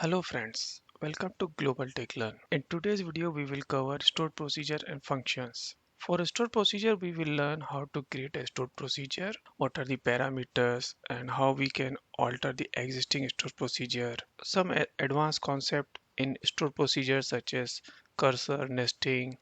Hello friends, welcome to Global Tech Learn. In today's video we will cover stored procedure and functions. For a stored procedure we will learn how to create a stored procedure, what are the parameters and how we can alter the existing stored procedure. Some advanced concept in stored procedures such as cursor, nesting,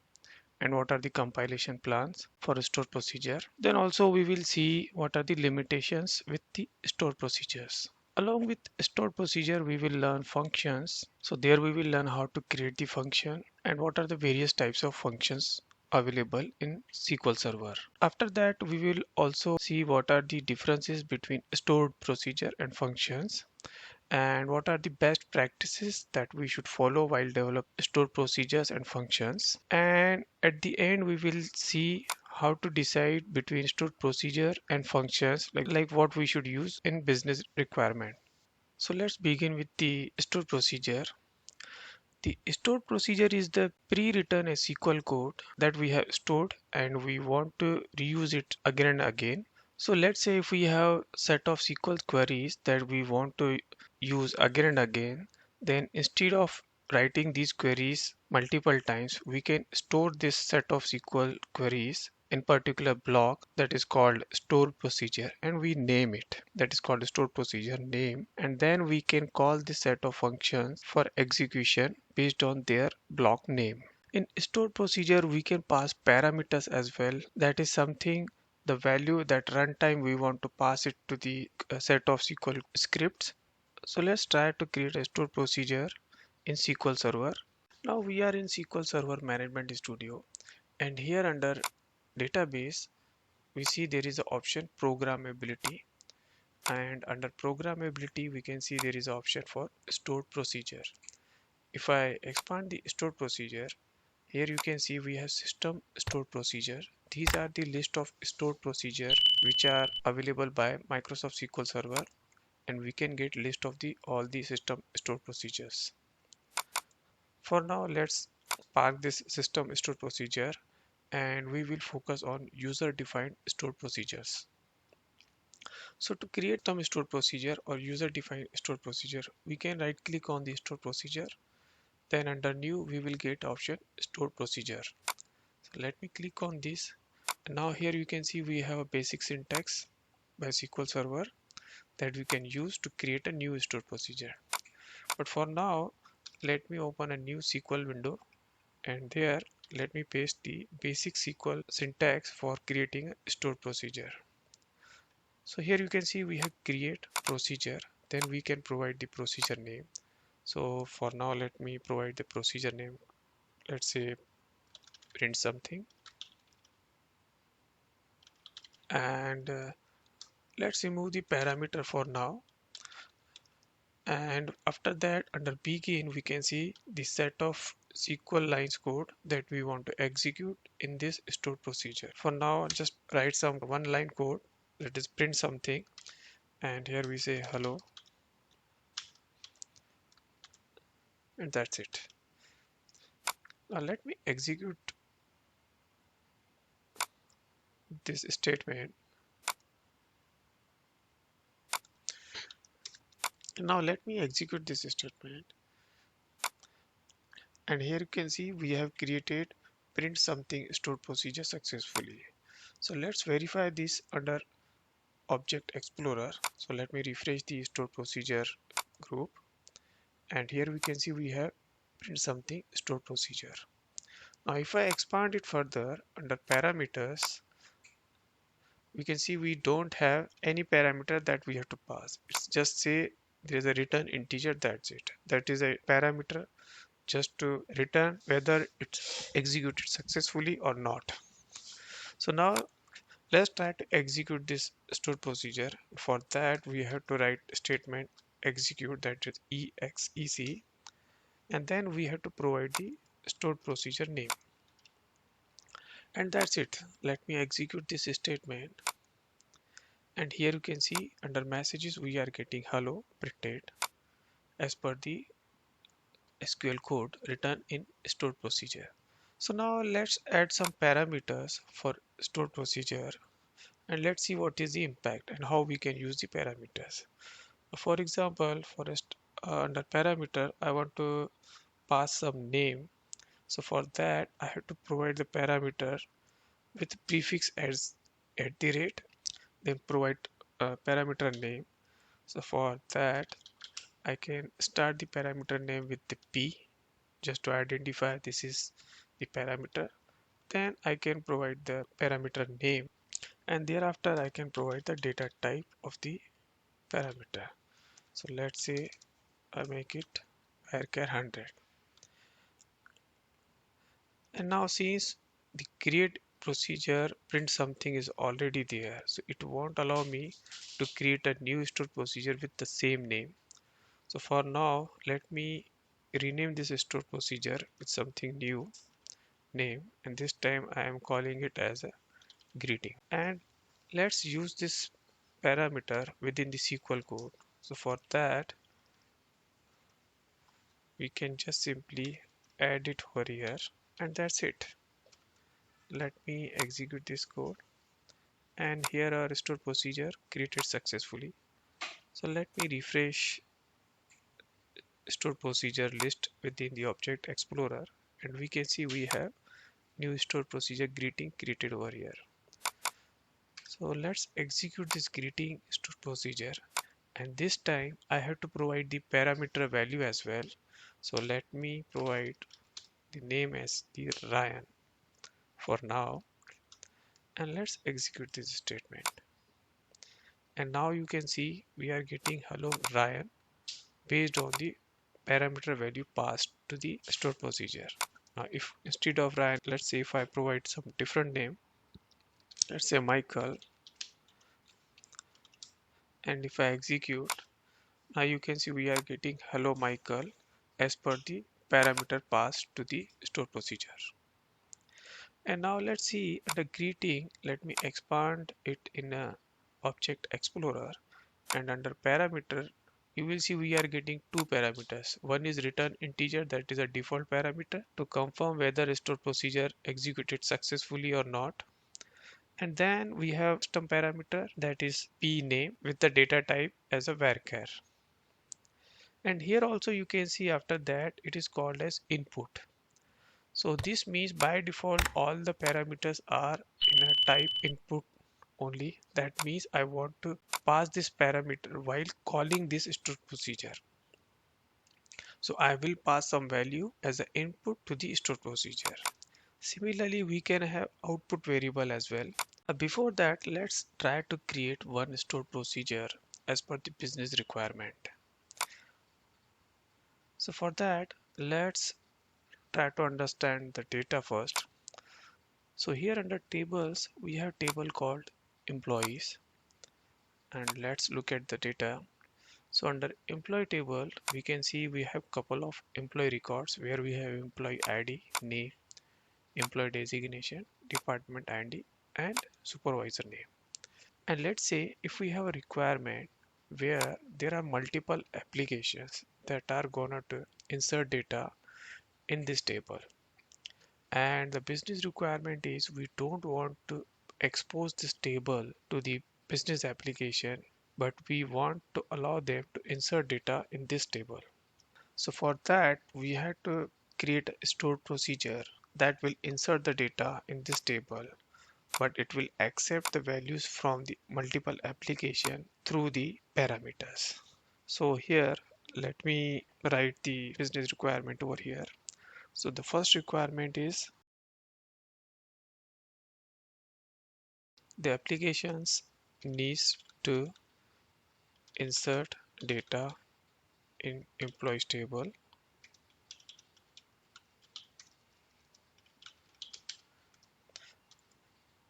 and what are the compilation plans for a stored procedure. Then also we will see what are the limitations with the stored procedures. Along with stored procedure, we will learn functions. So there we will learn how to create the function and what are the various types of functions available in SQL Server. After that, we will also see what are the differences between stored procedure and functions and what are the best practices that we should follow while develop stored procedures and functions. And at the end, we will see how to decide between stored procedure and functions, like what we should use in business requirement. So let's begin with the stored procedure. The stored procedure is the pre-written SQL code that we have stored and we want to reuse it again and again. So let's say if we have set of SQL queries that we want to use again and again, then instead of writing these queries multiple times, we can store this set of SQL queries in particular block that is called store procedure and we name it. That is called store procedure name, and then we can call this set of functions for execution based on their block name. In stored procedure we can pass parameters as well. That is something, the value that runtime we want to pass it to the set of SQL scripts. So let's try to create a stored procedure in SQL Server. Now we are in SQL Server Management Studio, and here under database we see there is an option programmability, and under programmability we can see there is an option for stored procedure. If I expand the stored procedure, here you can see we have system stored procedure. These are the list of stored procedure which are available by Microsoft SQL Server, and we can get list of the all the system stored procedures. For now let's park this system stored procedure and we will focus on user defined stored procedures. So to create some stored procedure or user defined stored procedure, we can right click on the stored procedure. Then under new we will get option stored procedure. So let me click on this. Now here you can see we have a basic syntax by SQL Server that we can use to create a new stored procedure. But for now, let me open a new SQL window and there let me paste the basic SQL syntax for creating a stored procedure. So here you can see we have create procedure, then we can provide the procedure name. So for now let me provide the procedure name. Let's say print something, and let's remove the parameter for now. And after that under begin we can see the set of SQL lines code that we want to execute in this stored procedure. For now just write some one line code, that is print something, and here we say hello, and that's it. Now let me execute this statement. Now let me execute this statement, and here you can see we have created print something stored procedure successfully. So let's verify this under Object Explorer. So let me refresh the stored procedure group, and here we can see we have print something stored procedure. Now if I expand it further under parameters, we can see we don't have any parameter that we have to pass. It's just say there is a return integer, that's it. That is a parameter just to return whether it's executed successfully or not. So now let's try to execute this stored procedure. For that we have to write statement execute, that is exec, and then we have to provide the stored procedure name, and that's it. Let me execute this statement, and here you can see under messages we are getting hello printed as per the SQL code written in stored procedure. So now let's add some parameters for stored procedure, and let's see what is the impact and how we can use the parameters. For example, under parameter, I want to pass some name. So for that, I have to provide the parameter with prefix as at the rate, then provide a parameter name. So for that, I can start the parameter name with the P just to identify this is the parameter. Then I can provide the parameter name, and thereafter I can provide the data type of the parameter. So let's say I make it varchar 100. And now since the create procedure print something is already there, so it won't allow me to create a new stored procedure with the same name. So for now, let me rename this stored procedure with something new name, and this time I am calling it as a greeting. And let's use this parameter within the SQL code. So for that, we can just simply add it over here, and that's it. Let me execute this code, and here our stored procedure created successfully. So let me refresh stored procedure list within the object explorer, and we can see we have new stored procedure greeting created over here. So let's execute this greeting stored procedure, and this time I have to provide the parameter value as well. So let me provide the name as the Ryan for now, and let's execute this statement. And now you can see we are getting hello Ryan based on the parameter value passed to the stored procedure. Now if instead of Ryan, let's say if I provide some different name, let's say Michael, and if I execute, now you can see we are getting hello Michael as per the parameter passed to the stored procedure. And now let's see under greeting, let me expand it in a object explorer, and under parameter you will see we are getting two parameters. One is return integer, that is a default parameter to confirm whether stored procedure executed successfully or not. And then we have custom parameter, that is p name with the data type as a varchar. And here also you can see after that it is called as input. So this means by default all the parameters are in a type input only. That means I want to pass this parameter while calling this stored procedure. So I will pass some value as an input to the stored procedure. Similarly, we can have output variable as well. Before that, let's try to create one stored procedure as per the business requirement. So for that, let's try to understand the data first. So here under tables, we have table called employees, and let's look at the data. So under employee table, we can see we have couple of employee records where we have employee ID, name, employee designation, department ID, and supervisor name. And let's say if we have a requirement where there are multiple applications that are gonna to insert data in this table, and the business requirement is we don't want to expose this table to the business application, but we want to allow them to insert data in this table. So for that we had to create a stored procedure that will insert the data in this table, but it will accept the values from the multiple application through the parameters. So here let me write the business requirement over here. So the first requirement is the applications needs to insert data in employees table,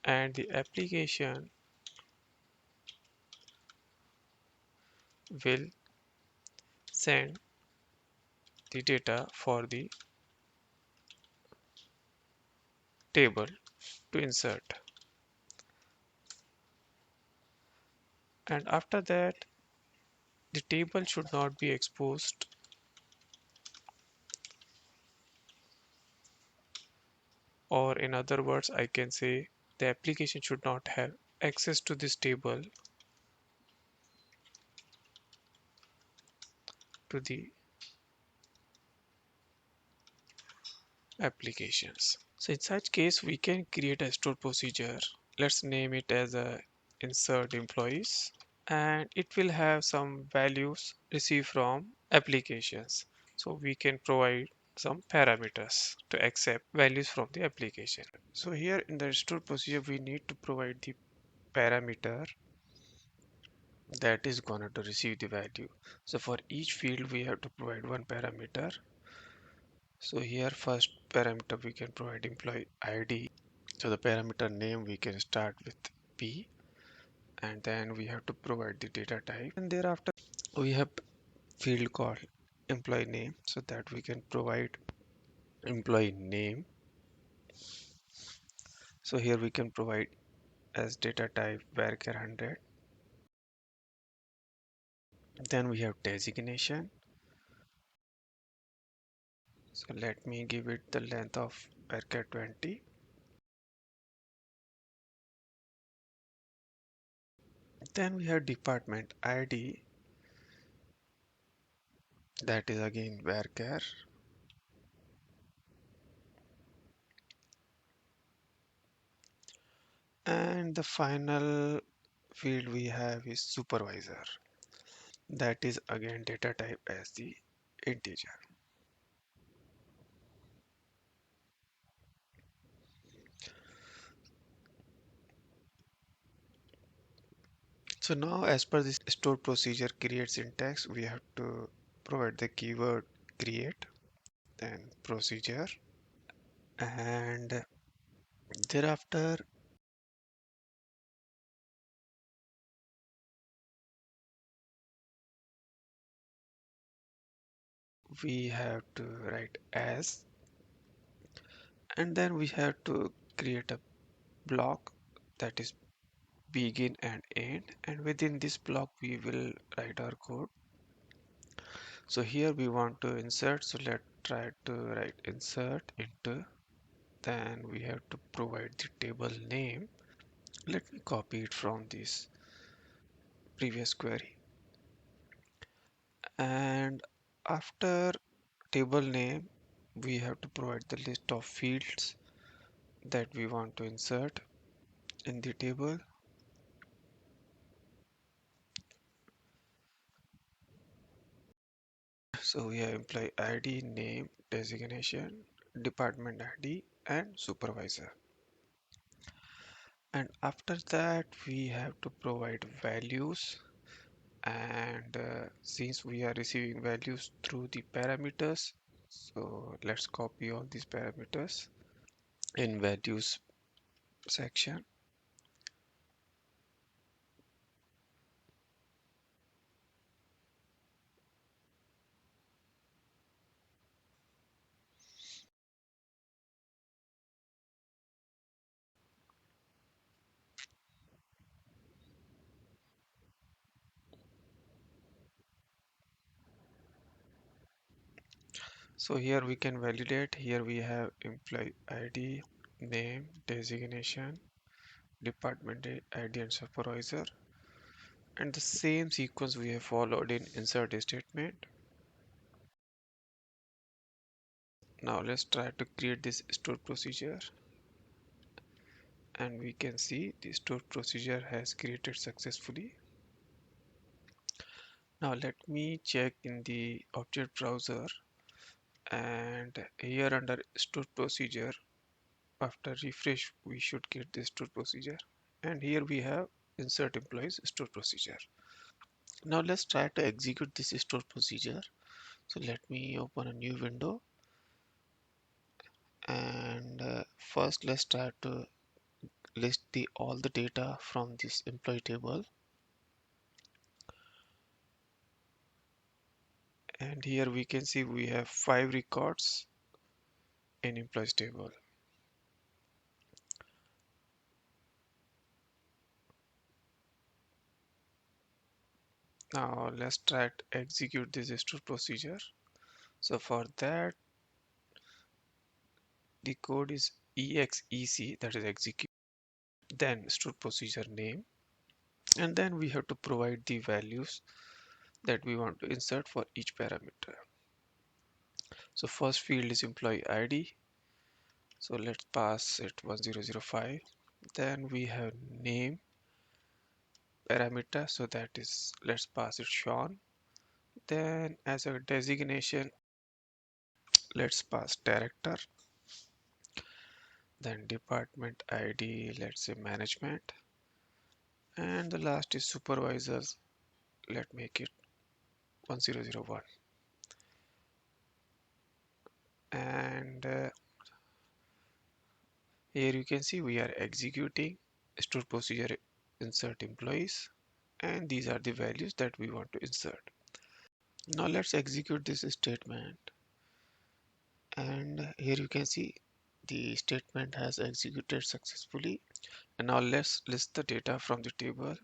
and the application will send the data for the table to insert. And after that, the table should not be exposed, or in other words I can say the application should not have access to this table to the applications. So in such case, we can create a stored procedure. Let's name it as a insert employees, and it will have some values received from applications. So we can provide some parameters to accept values from the application. So here in the stored procedure, we need to provide the parameter that is going to receive the value. So for each field, we have to provide one parameter. So here first parameter we can provide employee ID. So the parameter name we can start with P, and then we have to provide the data type, and thereafter we have field called employee name, so that we can provide employee name. So here we can provide as data type varchar 100. Then we have designation. So let me give it the length of varchar 20. Then we have department ID, that is again varchar. And the final field we have is supervisor, that is again data type as the integer. So now as per this stored procedure create syntax, we have to provide the keyword create, then procedure, and thereafter we have to write as, and then we have to create a block, that is begin and end, and within this block we will write our code. So here we want to insert, so let's try to write insert into, then we have to provide the table name. Let me copy it from this previous query, and after table name we have to provide the list of fields that we want to insert in the table. So we have employee ID, name, designation, department ID, and supervisor. And after that we have to provide values, and since we are receiving values through the parameters, so let's copy all these parameters in values section. So here we can validate, here we have employee ID, name, designation, department ID, and supervisor, and the same sequence we have followed in insert statement. Now let's try to create this stored procedure, and we can see the stored procedure has created successfully. Now let me check in the object browser, and here under stored procedure, after refresh we should get the stored procedure, and here we have insert employees stored procedure. Now let's try to execute this stored procedure. So let me open a new window, and first let's try to list all the data from this employee table, and here we can see we have 5 records in employees table. Now let's try to execute this stored procedure. So for that the code is exec, that is execute, then stored procedure name, and then we have to provide the values that we want to insert for each parameter. So first field is employee ID. So let's pass it 1005. Then we have name parameter. So that is, let's pass it Sean. Then as a designation, let's pass director. Then department ID, let's say management. And the last is supervisors. Let's make it 1001. And here you can see we are executing stored procedure insert employees, and these are the values that we want to insert. Now let's execute this statement, and here you can see the statement has executed successfully. And now let's list the data from the table,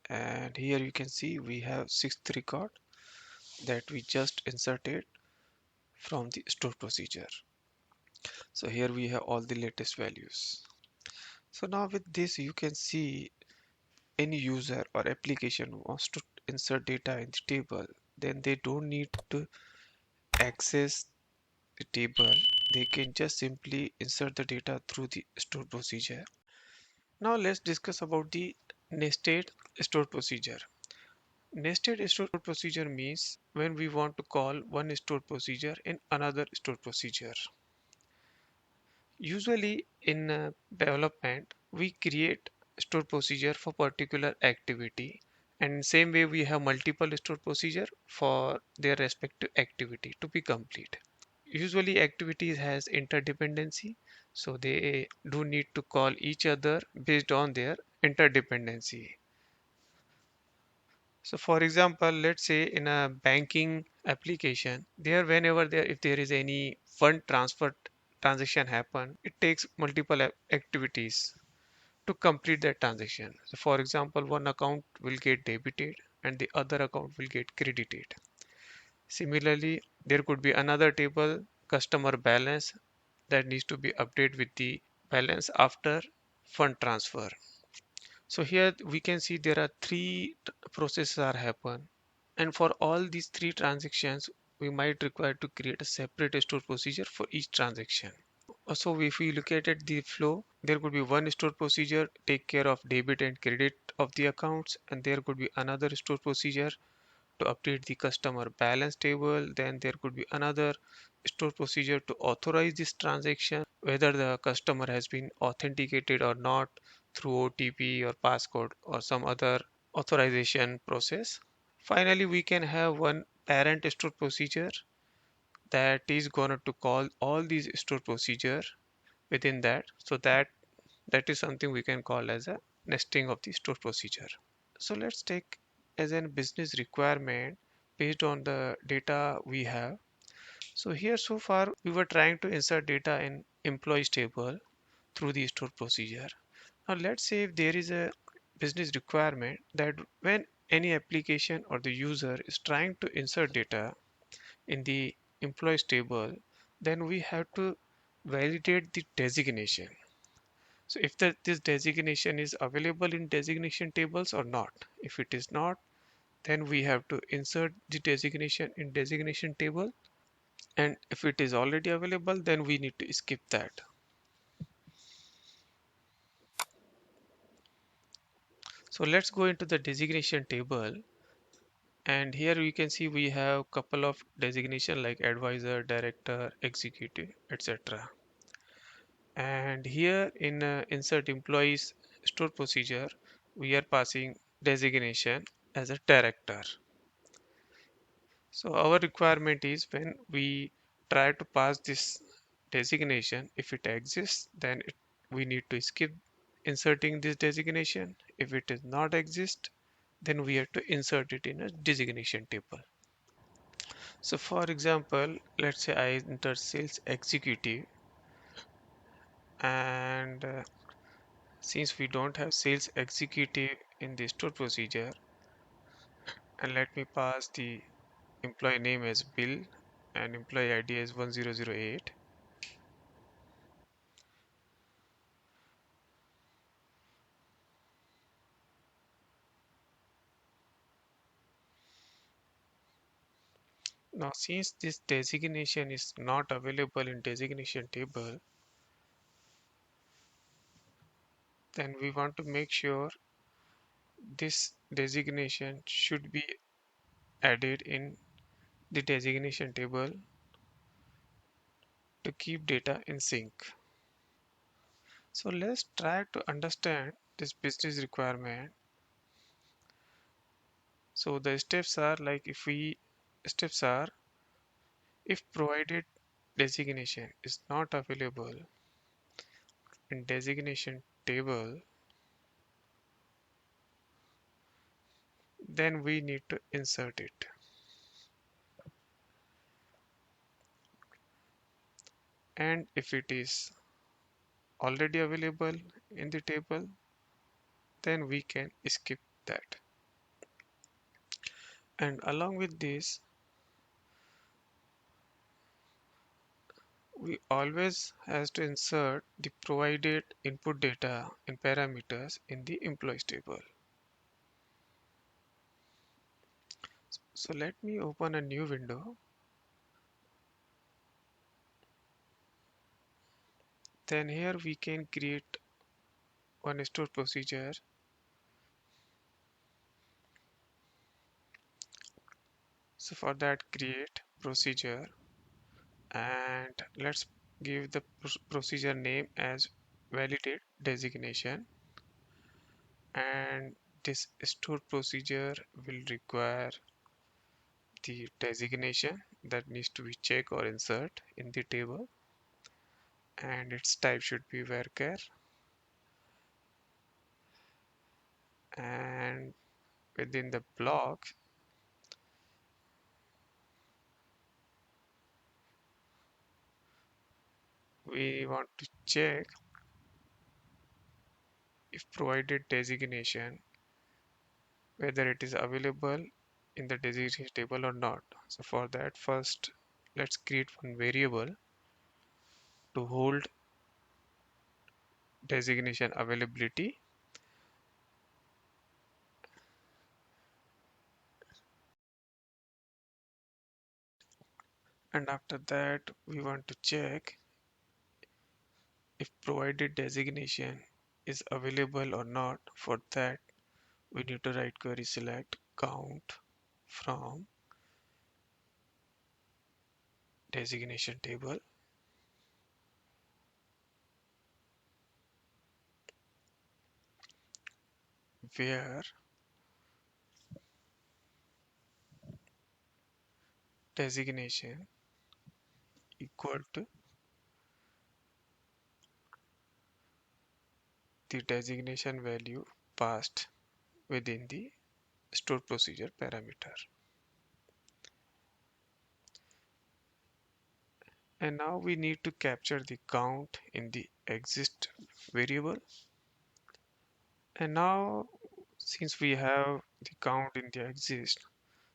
and here you can see we have sixth record that we just inserted from the stored procedure. So here we have all the latest values. So now with this you can see any user or application wants to insert data in the table, then they don't need to access the table. They can just simply insert the data through the stored procedure. Now let's discuss about the nested stored procedure. Nested stored procedure means when we want to call one stored procedure in another stored procedure. Usually in development, we create stored procedure for particular activity, and same way we have multiple stored procedure for their respective activity to be complete. Usually activities has interdependency, so they do need to call each other based on their interdependency. So for example, let's say in a banking application, there whenever there if there is any fund transfer transaction happen, it takes multiple activities to complete that transaction. So for example, one account will get debited and the other account will get credited. Similarly, there could be another table, customer balance, that needs to be updated with the balance after fund transfer. So here we can see there are three processes are happen, and for all these three transactions we might require to create a separate stored procedure for each transaction. So if we look at it, the flow, there could be one stored procedure take care of debit and credit of the accounts, and there could be another stored procedure to update the customer balance table. Then there could be another stored procedure to authorize this transaction, whether the customer has been authenticated or not through OTP or passcode or some other authorization process. Finally, we can have one parent stored procedure that is going to call all these stored procedure within that. So that is something we can call as a nesting of the stored procedure. So let's take as a business requirement based on the data we have. So here so far we were trying to insert data in employees table through the stored procedure. Now let's say if there is a business requirement that when any application or the user is trying to insert data in the employees table, then we have to validate the designation. So if this designation is available in designation tables or not. If it is not, then we have to insert the designation in designation table, and if it is already available, then we need to skip that. So let's go into the designation table, and here we can see we have couple of designation like advisor, director, executive, etc. And here in insert employees store procedure, we are passing designation as a director. So our requirement is when we try to pass this designation, if it exists, then we need to skip inserting this designation. If it does not exist, then we have to insert it in a designation table. So for example, let's say I enter sales executive, and since we don't have sales executive in the store procedure, and let me pass the employee name as Bill and employee ID as 1008. Now, since this designation is not available in designation table, then we want to make sure this designation should be added in the designation table to keep data in sync. So let's try to understand this business requirement. So the steps are if provided designation is not available in designation table, then we need to insert it. And if it is already available in the table, then we can skip that. And along with this, we always has to insert the provided input data and parameters in the employees table. So let me open a new window. Then here we can create one stored procedure. So for that, create procedure, and let's give the procedure name as validate designation. And this stored procedure will require the designation that needs to be checked or insert in the table, and its type should be varchar, and within the block we want to check if provided designation whether it is available in the designation table or not. So for that, first let's create one variable to hold designation availability, and after that we want to check if provided designation is available or not. For that, we need to write query select count from designation table, where designation equal to the designation value passed within the stored procedure parameter. And now we need to capture the count in the exist variable. And now, since we have the count in the exist,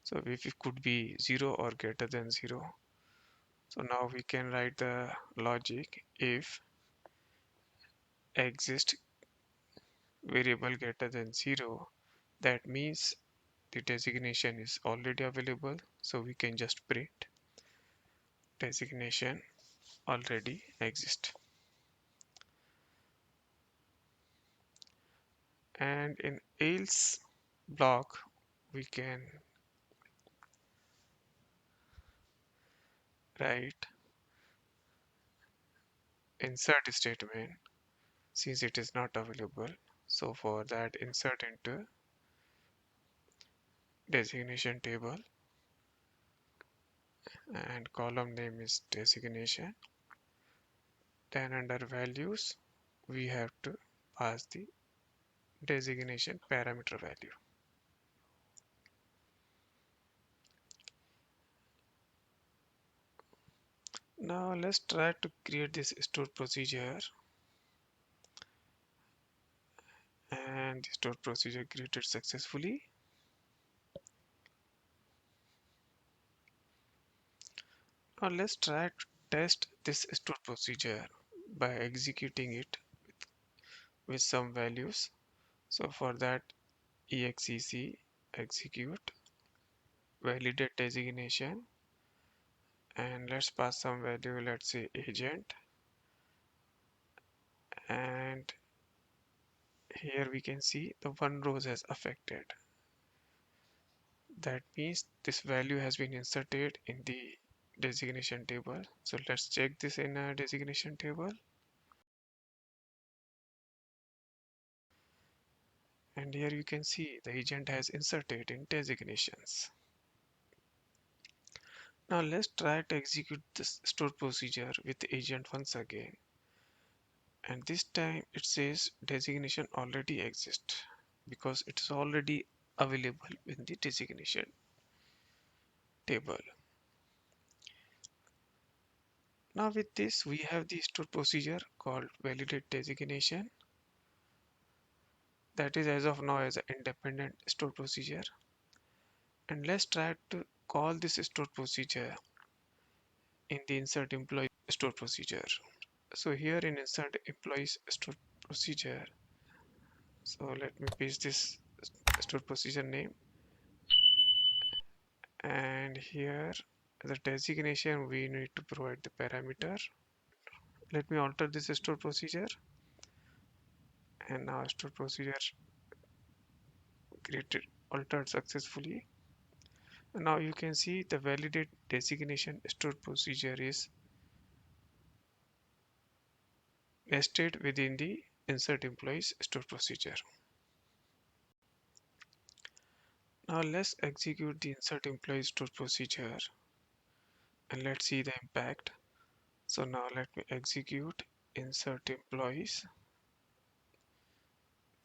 so if it could be 0 or greater than 0, so now we can write the logic if exist variable greater than 0, that means the designation is already available, so we can just print designation already exist. And in else block we can write insert statement since it is not available. So for that, insert into designation table, and column name is designation. Then under values we have to pass the designation parameter value. Now let's try to create this stored procedure, and the stored procedure created successfully. Now let's try to test this stored procedure by executing it with some values. So for that, exec execute validate designation, and let's pass some value, let's say agent, and here we can see the one row has affected. That means this value has been inserted in the designation table. So let's check this in a designation table, and here you can see the agent has inserted in designations. Now let's try to execute this stored procedure with the agent once again, and this time it says designation already exists because it is already available in the designation table. Now with this we have the stored procedure called validate designation, that is as of now as an independent stored procedure, and let's try to call this stored procedure in the insert employee stored procedure. So here in insert employees stored procedure, so let me paste this stored procedure name, and here the designation we need to provide the parameter. Let me alter this stored procedure, and now stored procedure created altered successfully. And now you can see the validate designation stored procedure is nested within the insert employees stored procedure. Now let's execute the insert employees stored procedure and let's see the impact. So now let me execute insert employees,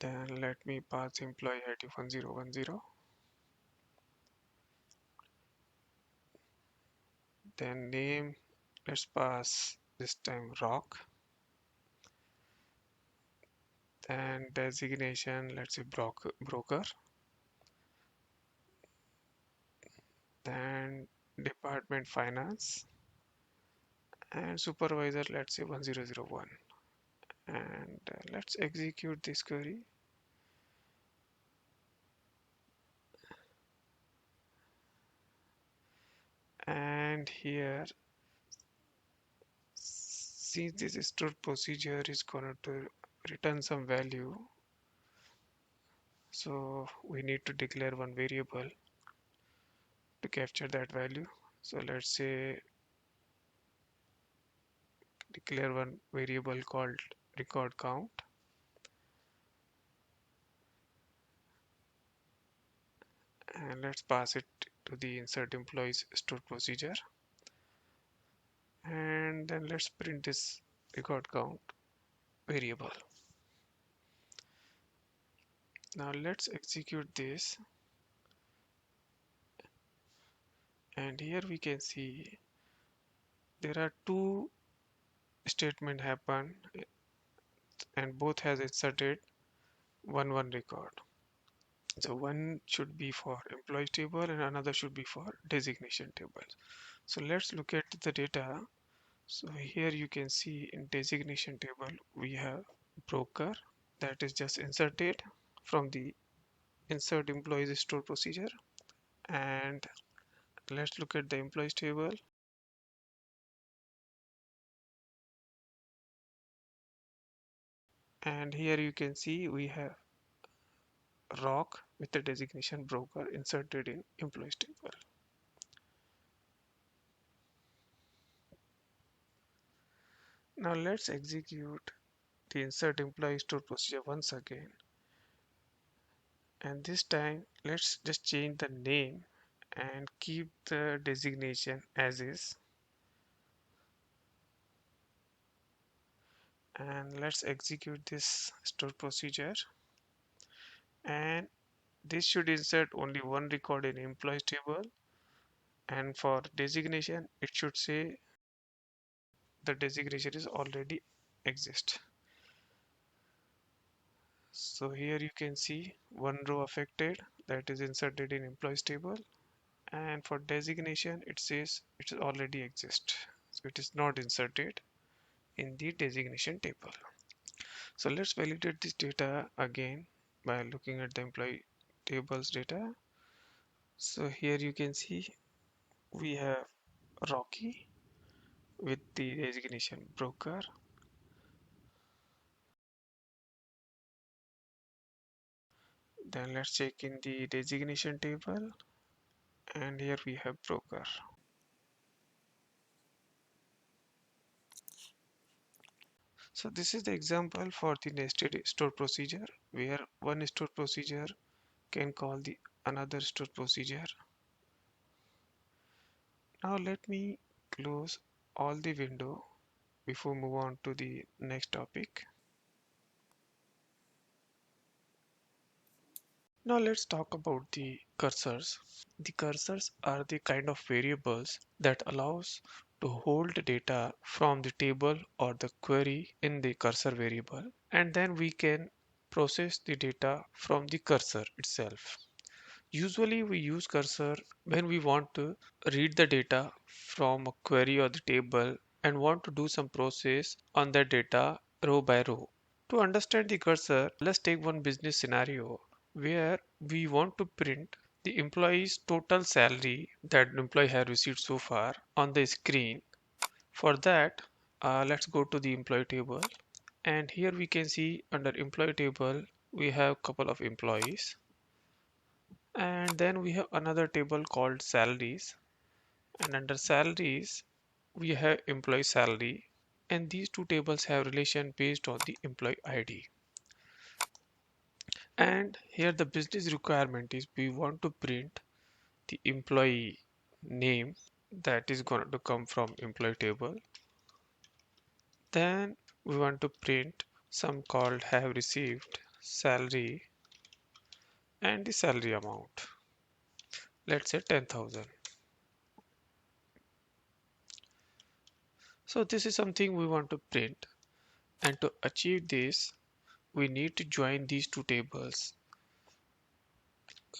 then let me pass employee ID 1010, then name, let's pass this time rock, then designation, let's say broker, then department finance, and supervisor, let's say 1001, and let's execute this query. And here, since this stored procedure is going to return some value, so we need to declare one variable to capture that value. So let's say declare one variable called record count, and let's pass it to the insert employees stored procedure, and then let's print this record count variable. Now let's execute this, and here we can see there are two statement happen, and both has inserted one record. So one should be for employee table and another should be for designation tables. So let's look at the data. So here you can see in designation table we have broker that is just inserted from the insert employees stored procedure, and let's look at the employees table. And here you can see we have rock with the designation broker inserted in employees table. Now let's execute the insert employee stored procedure once again, and this time let's just change the name and keep the designation as is, and let's execute this stored procedure, and this should insert only one record in employees table, and for designation it should say the designation is already exist. So here you can see one row affected, that is inserted in employees table, and for designation it says it already exists, so it is not inserted in the designation table. So let's validate this data again by looking at the employee tables data. So here you can see we have Rocky with the designation broker. Then let's check in the designation table, and here we have broker. So this is the example for the nested store procedure where one store procedure can call the another store procedure. Now let me close all the window before move on to the next topic. Now let's talk about the cursors. The cursors are the kind of variables that allows to hold data from the table or the query in the cursor variable, and then we can process the data from the cursor itself. Usually we use cursor when we want to read the data from a query or the table and want to do some process on that data row by row. To understand the cursor, let's take one business scenario where we want to print the employee's total salary that the employee has received so far on the screen. For that, let's go to the employee table, and here we can see under employee table we have a couple of employees, and then we have another table called salaries, and under salaries we have employee salary, and these two tables have relation based on the employee ID. And here the business requirement is we want to print the employee name that is going to come from employee table. Then we want to print some called have received salary and the salary amount. Let's say 10,000. So this is something we want to print, and to achieve this we need to join these two tables.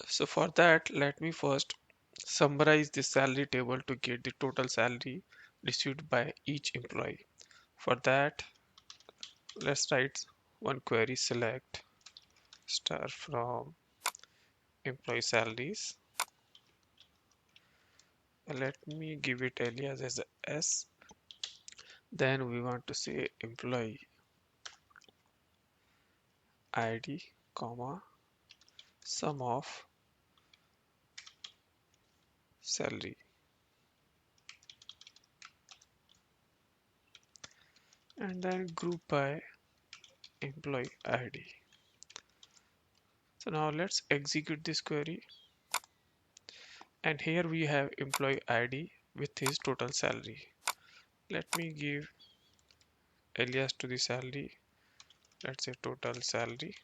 So for that, let me first summarize the salary table to get the total salary received by each employee. For that, let's write one query select star from employee salaries. Let me give it alias as a S. Then we want to say employee ID, comma, sum of salary. And then group by employee ID. So now let's execute this query. And here we have employee ID with his total salary. Let me give alias to the salary. Let's say total salary.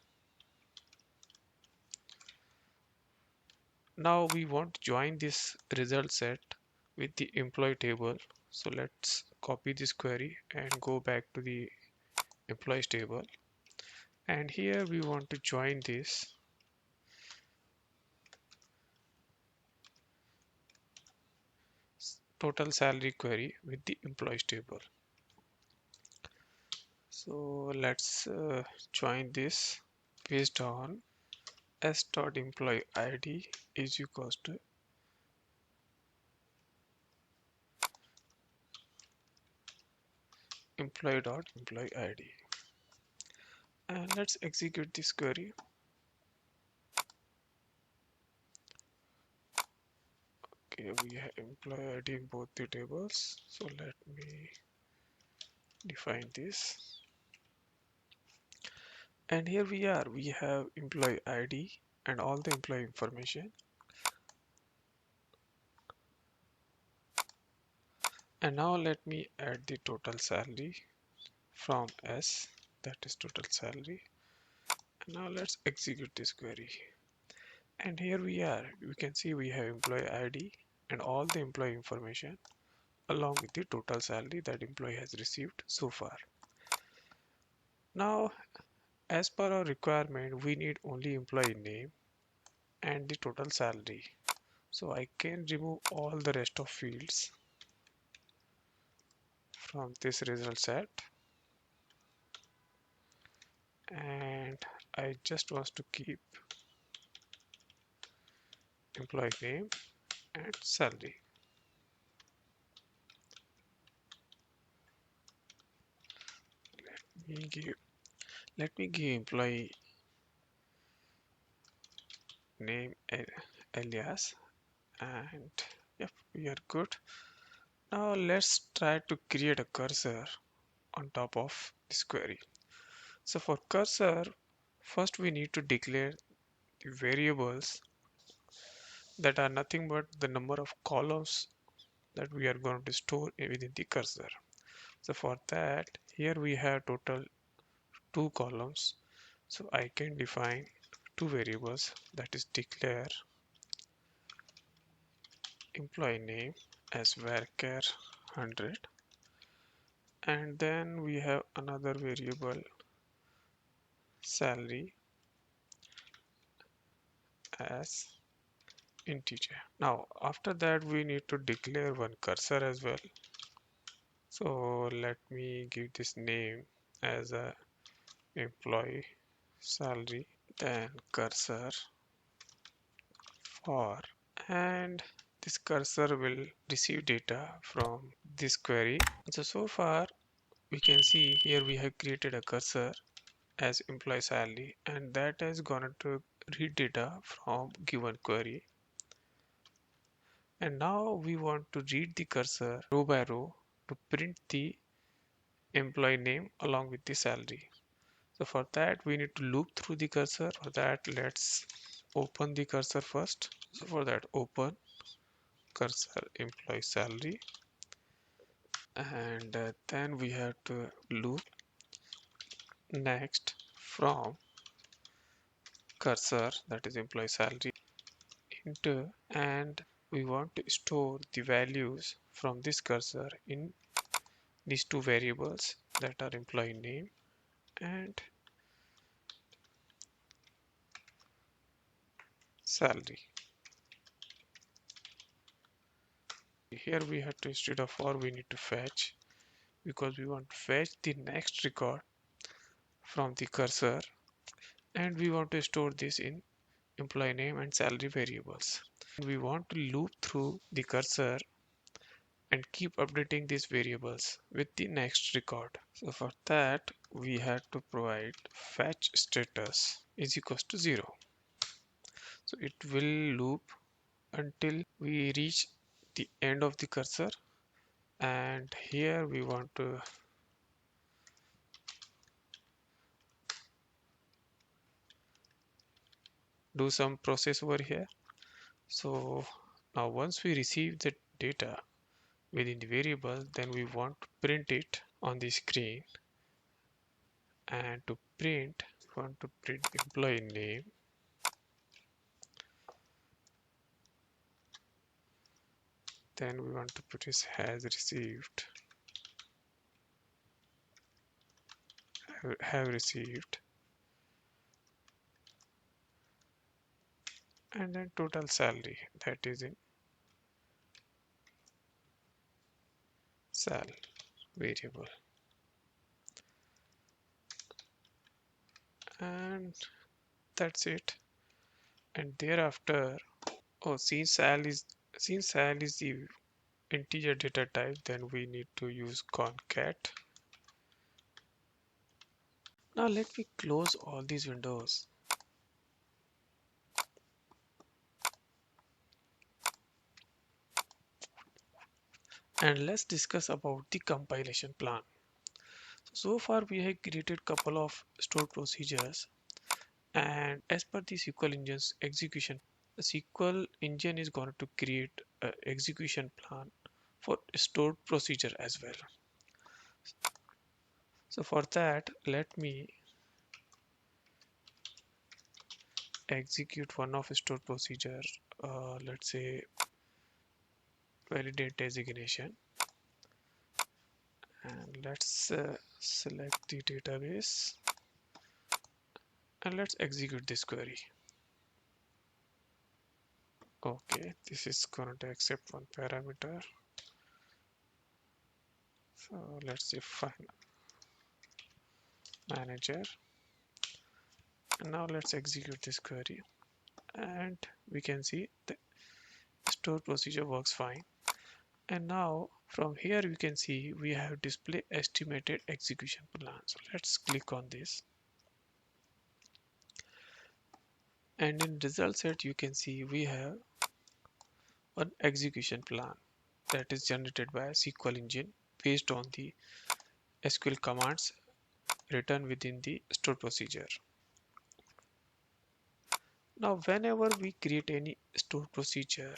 Now we want to join this result set with the employee table. So let's copy this query and go back to the employees table. And here we want to join this total salary query with the employees table. So let's join this based on s.employee id is equals to employee.employee id. And let's execute this query. Okay, we have employee ID in both the tables. So let me define this. And here we have employee ID and all the employee information. And now let me add the total salary from S, that is total salary. And now let's execute this query. And here we can see we have employee ID and all the employee information along with the total salary that employee has received so far. Now, as per our requirement, we need only employee name and the total salary. So I can remove all the rest of fields from this result set, and I just want to keep employee name and salary. me give let me give employee name alias, and yep, we are good. Now let's try to create a cursor on top of this query. So for cursor, first we need to declare the variables that are nothing but the number of columns that we are going to store within the cursor. So for that, here we have total two columns. So I can define two variables, that is declare employee name as varchar 100, and then we have another variable salary as integer. Now after that we need to declare one cursor as well. So let me give this name as a employee salary, then cursor for, and this cursor will receive data from this query. So far we can see here we have created a cursor as employee salary, and that is going to read data from given query. And now we want to read the cursor row by row to print the employee name along with the salary. So for that we need to loop through the cursor. For that, let's open the cursor first. So for that, open cursor employee salary, and then we have to loop next from cursor, that is employee salary, into, and we want to store the values from this cursor in these two variables that are employee name and salary. Here we have to, instead of for, we need to fetch, because we want to fetch the next record from the cursor, and we want to store this in employee name and salary variables. We want to loop through the cursor and keep updating these variables with the next record. So for that we had to provide fetch status is equals to 0. So it will loop until we reach the end of the cursor, and here we want to do some process over here. So now once we receive the data within the variable, then we want to print it on the screen, and to print we want to print employee name, then we want to put this has received, have received, and then total salary, that is in sal variable, and that's it. And thereafter, oh, since sal is the integer data type, then we need to use concat. Now let me close all these windows, and let's discuss about the compilation plan. So far we have created couple of stored procedures, and as per the SQL engine's execution, the SQL engine is going to create an execution plan for stored procedure as well. So for that, let me execute one of stored procedure. Let's say validate designation, and let's select the database, and let's execute this query. Okay, this is going to accept one parameter. So let's say final manager, and now let's execute this query, and we can see the stored procedure works fine. And now from here you can see we have display estimated execution plan. So let's click on this. And in result set you can see we have an execution plan that is generated by a SQL engine based on the SQL commands written within the stored procedure. Now whenever we create any stored procedure,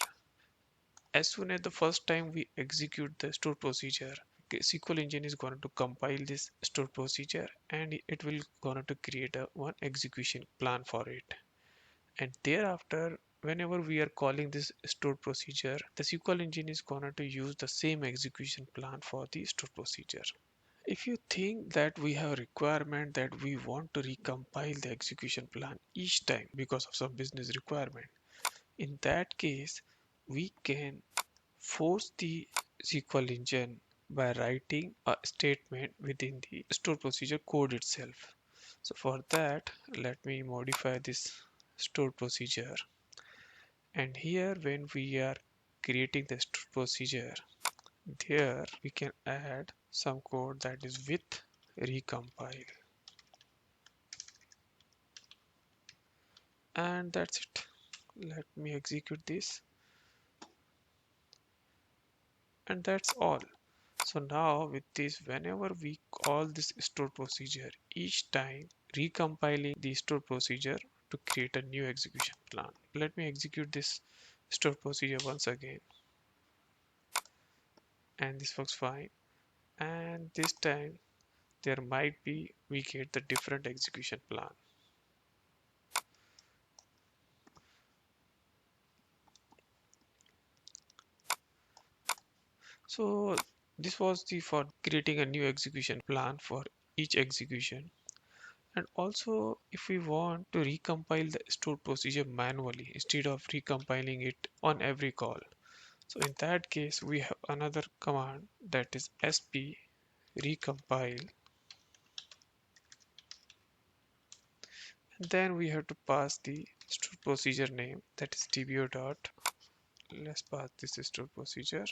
as soon as the first time we execute the stored procedure, SQL engine is going to compile this stored procedure and it will going to create a one execution plan for it. And thereafter, whenever we are calling this stored procedure, the SQL engine is going to use the same execution plan for the stored procedure. If you think that we have a requirement that we want to recompile the execution plan each time because of some business requirement, in that case, we can force the SQL engine by writing a statement within the stored procedure code itself. So for that, let me modify this stored procedure. And here when we are creating the stored procedure, there we can add some code that is with recompile. And that's it. Let me execute this. And that's all. So now with this, whenever we call this stored procedure, each time recompiling the stored procedure to create a new execution plan. Let me execute this stored procedure once again. And this works fine. And this time there might be we get the different execution plan. So this was the for creating a new execution plan for each execution. And also if we want to recompile the stored procedure manually instead of recompiling it on every call, so in that case we have another command that is sp recompile, and then we have to pass the stored procedure name, that is tbo dot, let's pass this stored procedure,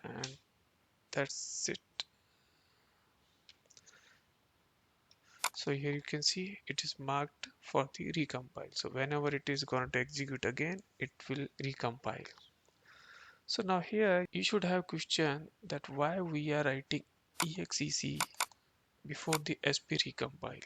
and that's it. So here you can see it is marked for the recompile. So whenever it is going to execute again, it will recompile. So now here you should have question that why we are writing exec before the sp recompile.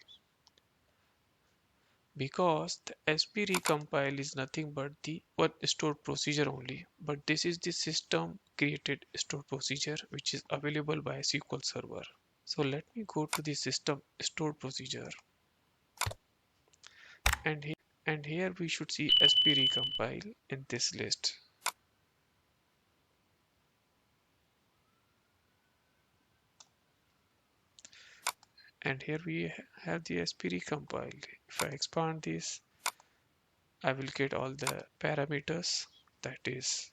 Because the sp recompile is nothing but the one stored procedure only, but this is the system created stored procedure which is available by SQL Server. So let me go to the system stored procedure, and here we should see sp recompile in this list. And here we have the sp recompiled. If I expand this, I will get all the parameters, that is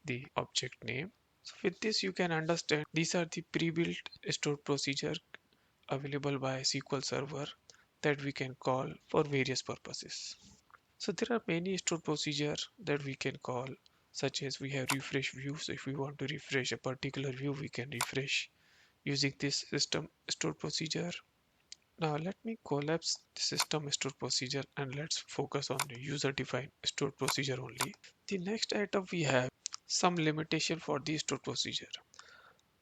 the object name. So with this you can understand these are the pre-built stored procedure available by SQL Server that we can call for various purposes. So there are many stored procedure that we can call, such as we have refresh views. If we want to refresh a particular view, we can refresh using this system stored procedure. Now let me collapse the system stored procedure and let's focus on the user defined stored procedure only. The next item we have some limitation for the stored procedure.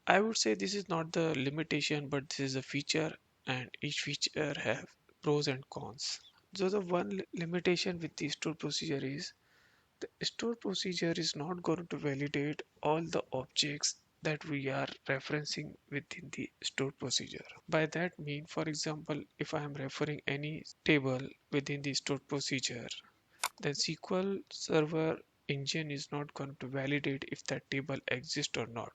I would say this is not the limitation, but this is a feature, and each feature have pros and cons. So the one limitation with the stored procedure is the stored procedure is not going to validate all the objects that we are referencing within the stored procedure. By that mean, for example, if I am referring any table within the stored procedure, then SQL Server engine is not going to validate if that table exists or not.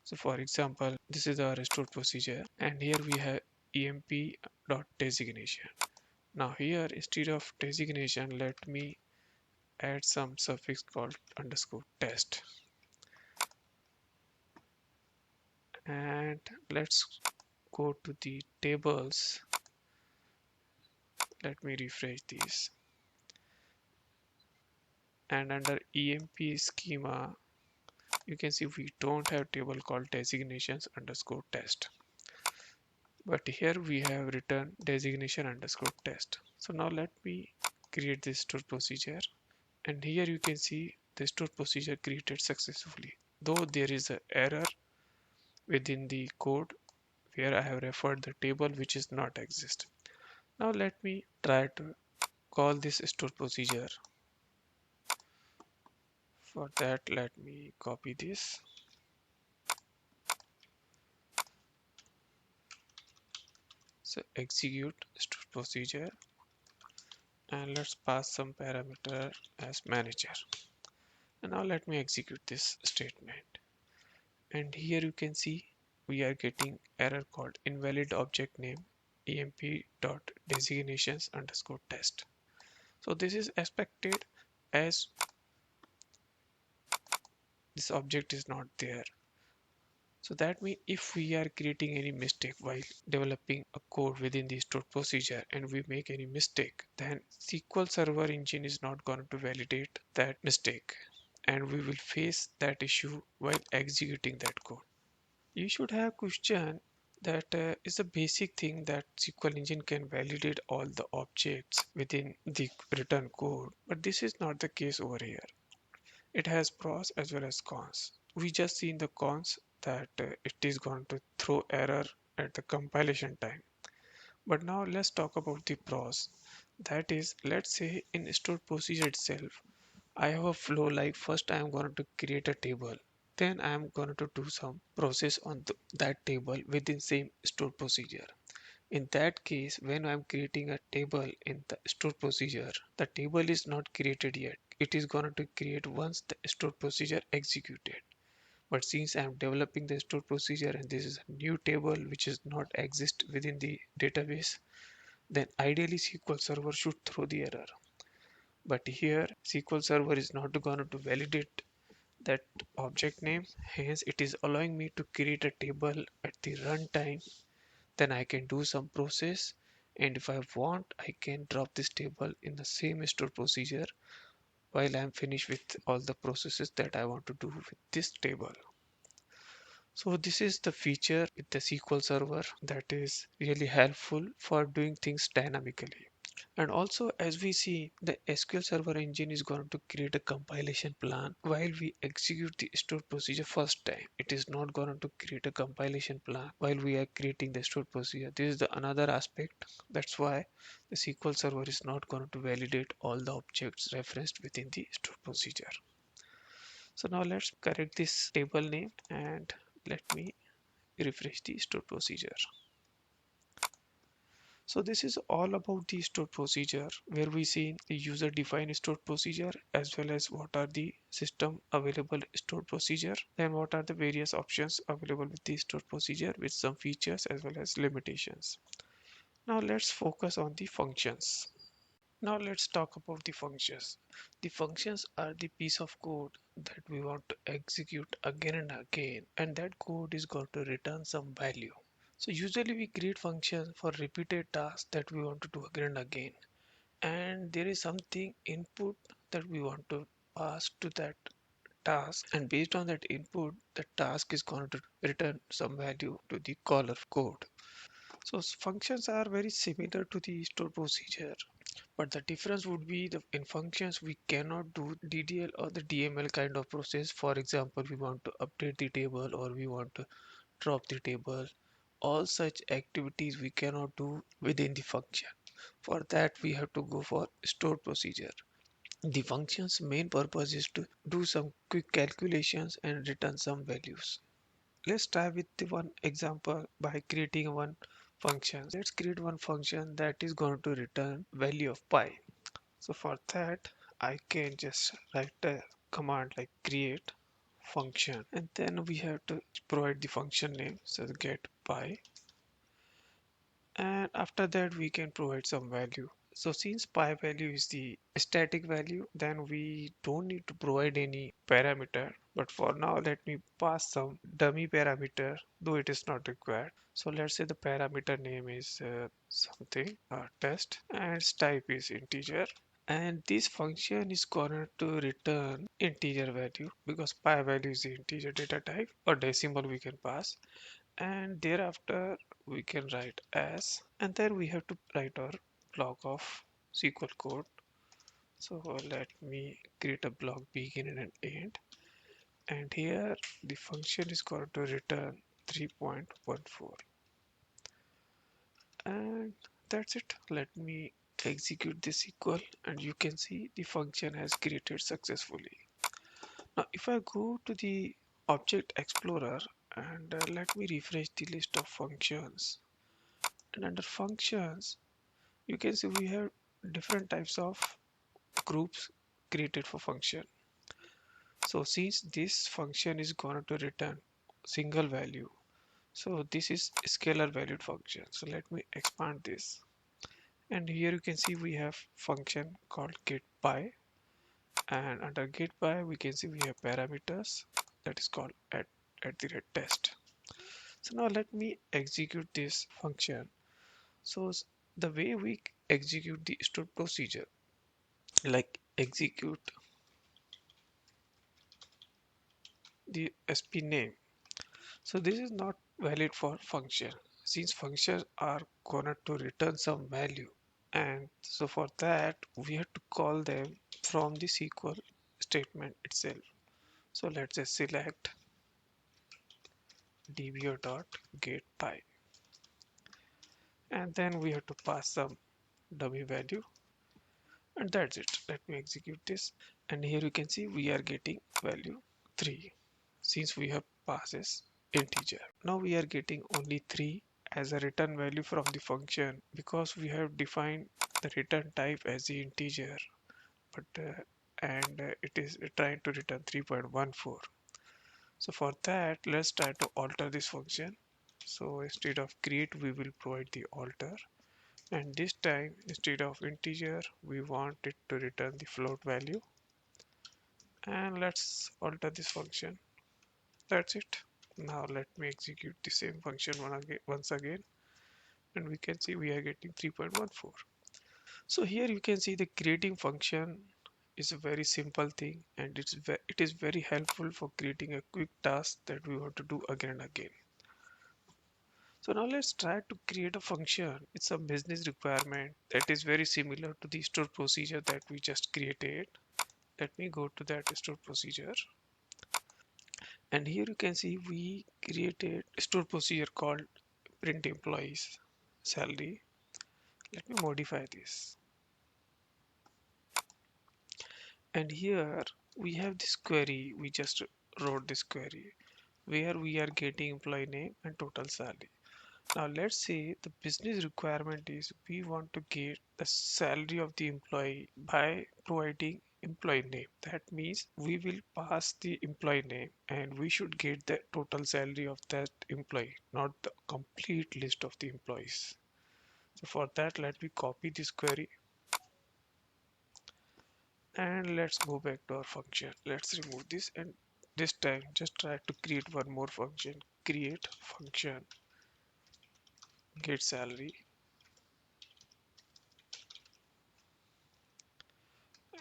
So for example, this is our stored procedure, and here we have emp.designation. Now here instead of designation, let me add some suffix called underscore test, and let's go to the tables, let me refresh these. And under EMP schema, you can see we don't have table called designations underscore test. But here we have written designation underscore test. So now let me create this stored procedure. And here you can see the stored procedure created successfully. Though there is an error within the code where I have referred the table which is not exist. Now let me try to call this stored procedure. For that, let me copy this. So execute stored procedure and let's pass some parameter as manager. And now let me execute this statement. And here you can see we are getting error called invalid object name emp.designations underscore test. So this is expected as this object is not there. So that means if we are creating any mistake while developing a code within the stored procedure and we make any mistake, then SQL Server engine is not going to validate that mistake and we will face that issue while executing that code. You should have question that is a basic thing that SQL engine can validate all the objects within the written code, but this is not the case over here. It has pros as well as cons. We just seen the cons that it is going to throw error at the compilation time. But now let's talk about the pros. That is, let's say in stored procedure itself, I have a flow like first I am going to create a table. Then I am going to do some process on that table within same stored procedure. In that case, when I'm creating a table in the stored procedure, the table is not created yet. It is going to create once the stored procedure executed. But since I'm developing the stored procedure and this is a new table which is not exist within the database, then ideally SQL Server should throw the error. But here SQL Server is not going to validate that object name. Hence, it is allowing me to create a table at the runtime. Then I can do some process, and if I want I can drop this table in the same store procedure while I'm finished with all the processes that I want to do with this table. So this is the feature with the SQL Server that is really helpful for doing things dynamically. And also, as we see, the SQL Server engine is going to create a compilation plan while we execute the stored procedure first time. It is not going to create a compilation plan while we are creating the stored procedure. This is the another aspect. That's why the SQL Server is not going to validate all the objects referenced within the stored procedure. So now let's correct this table name and let me refresh the stored procedure. So this is all about the stored procedure where we see the user defined stored procedure as well as what are the system available stored procedure, then what are the various options available with the stored procedure with some features as well as limitations. Now let's focus on the functions. Now let's talk about the functions. The functions are the piece of code that we want to execute again and again, and that code is going to return some value. So usually we create functions for repeated tasks that we want to do again and again. And there is something input that we want to pass to that task. And based on that input, the task is going to return some value to the caller code. So functions are very similar to the store procedure. But the difference would be in functions we cannot do DDL or the DML kind of process. For example, we want to update the table or we want to drop the table. All such activities we cannot do within the function. For that we have to go for stored procedure. The function's main purpose is to do some quick calculations and return some values. Let's try with the one example by creating one function. Let's create one function that is going to return value of pi. So for that I can just write a command like create function and then we have to provide the function name, so get pi, and after that we can provide some value. So since pi value is the static value, then we don't need to provide any parameter. But for now, let me pass some dummy parameter, though it is not required. So let's say the parameter name is something test, and its type is integer. And this function is going to return integer value because pi value is the integer data type, or decimal we can pass. And thereafter we can write as, and then we have to write our block of SQL code. So let me create a block begin and an end, and here the function is going to return 3.14, and that's it. Let me execute this SQL, and you can see the function has created successfully. Now if I go to the object explorer, and let me refresh the list of functions, and under functions you can see we have different types of groups created for function. So since this function is going to return single value, so this is scalar valued function. So let me expand this, and here you can see we have function called getPy, and under getPy we can see we have parameters that is called at the rate test. So now let me execute this function. So the way we execute the stored procedure, like execute the sp name. So this is not valid for function since functions are gonna to return some value, and so for that we have to call them from the SQL statement itself. So let's just select dbo.getPy, and then we have to pass some dummy value, and that's it. Let me execute this, and here you can see we are getting value 3 since we have passes integer. Now we are getting only 3 as a return value from the function because we have defined the return type as the integer, but and it is trying to return 3.14. So for that let's try to alter this function. So instead of create we will provide the alter, and this time instead of integer we want it to return the float value, and let's alter this function. That's it. Now let me execute the same function once again, and we can see we are getting 3.14. So here you can see the creating function is a very simple thing, and it is very helpful for creating a quick task that we want to do again and again. So now let's try to create a function. It's a business requirement that is very similar to the stored procedure that we just created. Let me go to that stored procedure, and here you can see we created a stored procedure called print employees salary. Let me modify this, and here we have this query. We just wrote this query where we are getting employee name and total salary. Now let's say the business requirement is we want to get the salary of the employee by providing employee name. That means we will pass the employee name and we should get the total salary of that employee, not the complete list of the employees. So for that, let me copy this query, and let's go back to our function. Let's remove this, and this time just try to create one more function. Create function get salary,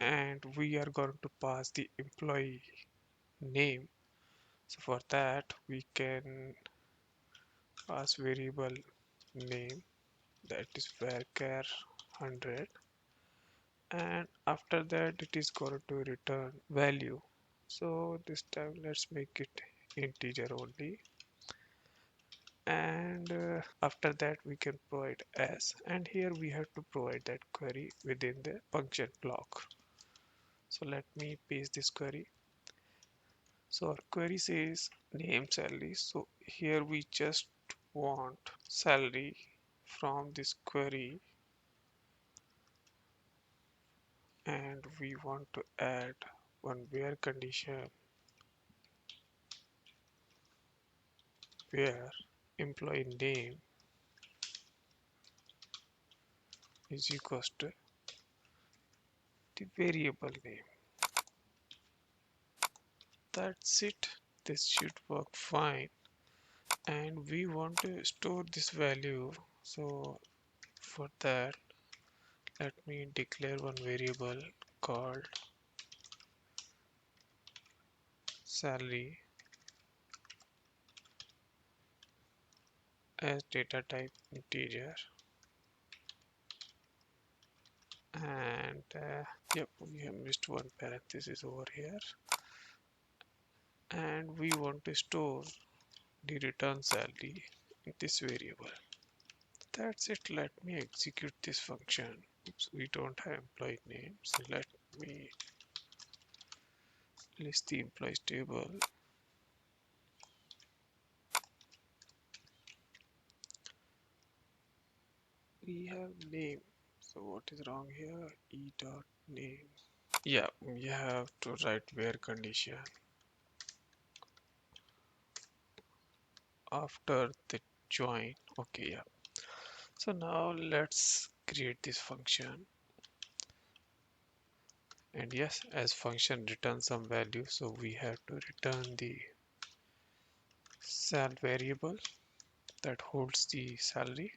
and we are going to pass the employee name. So for that we can pass variable name, that is varchar 100, and after that it is going to return value. So this time let's make it integer only, and after that we can provide as, and here we have to provide that query within the function block. So let me paste this query. So our query says name salary, so here we just want salary from this query, and we want to add one where condition where employee name is equals to the variable name. That's it. This should work fine. And we want to store this value. So for that, let me declare one variable called salary as data type integer. And yep, we have missed one parenthesis over here. And we want to store the return salary in this variable. That's it. Let me execute this function. Oops, we don't have employee name, so let me list the employees table. We have name. So what is wrong here? E dot name. Yeah, we have to write where condition after the join. Okay, yeah. So now let's create this function. And yes, as function returns some value, so we have to return the sal variable that holds the salary.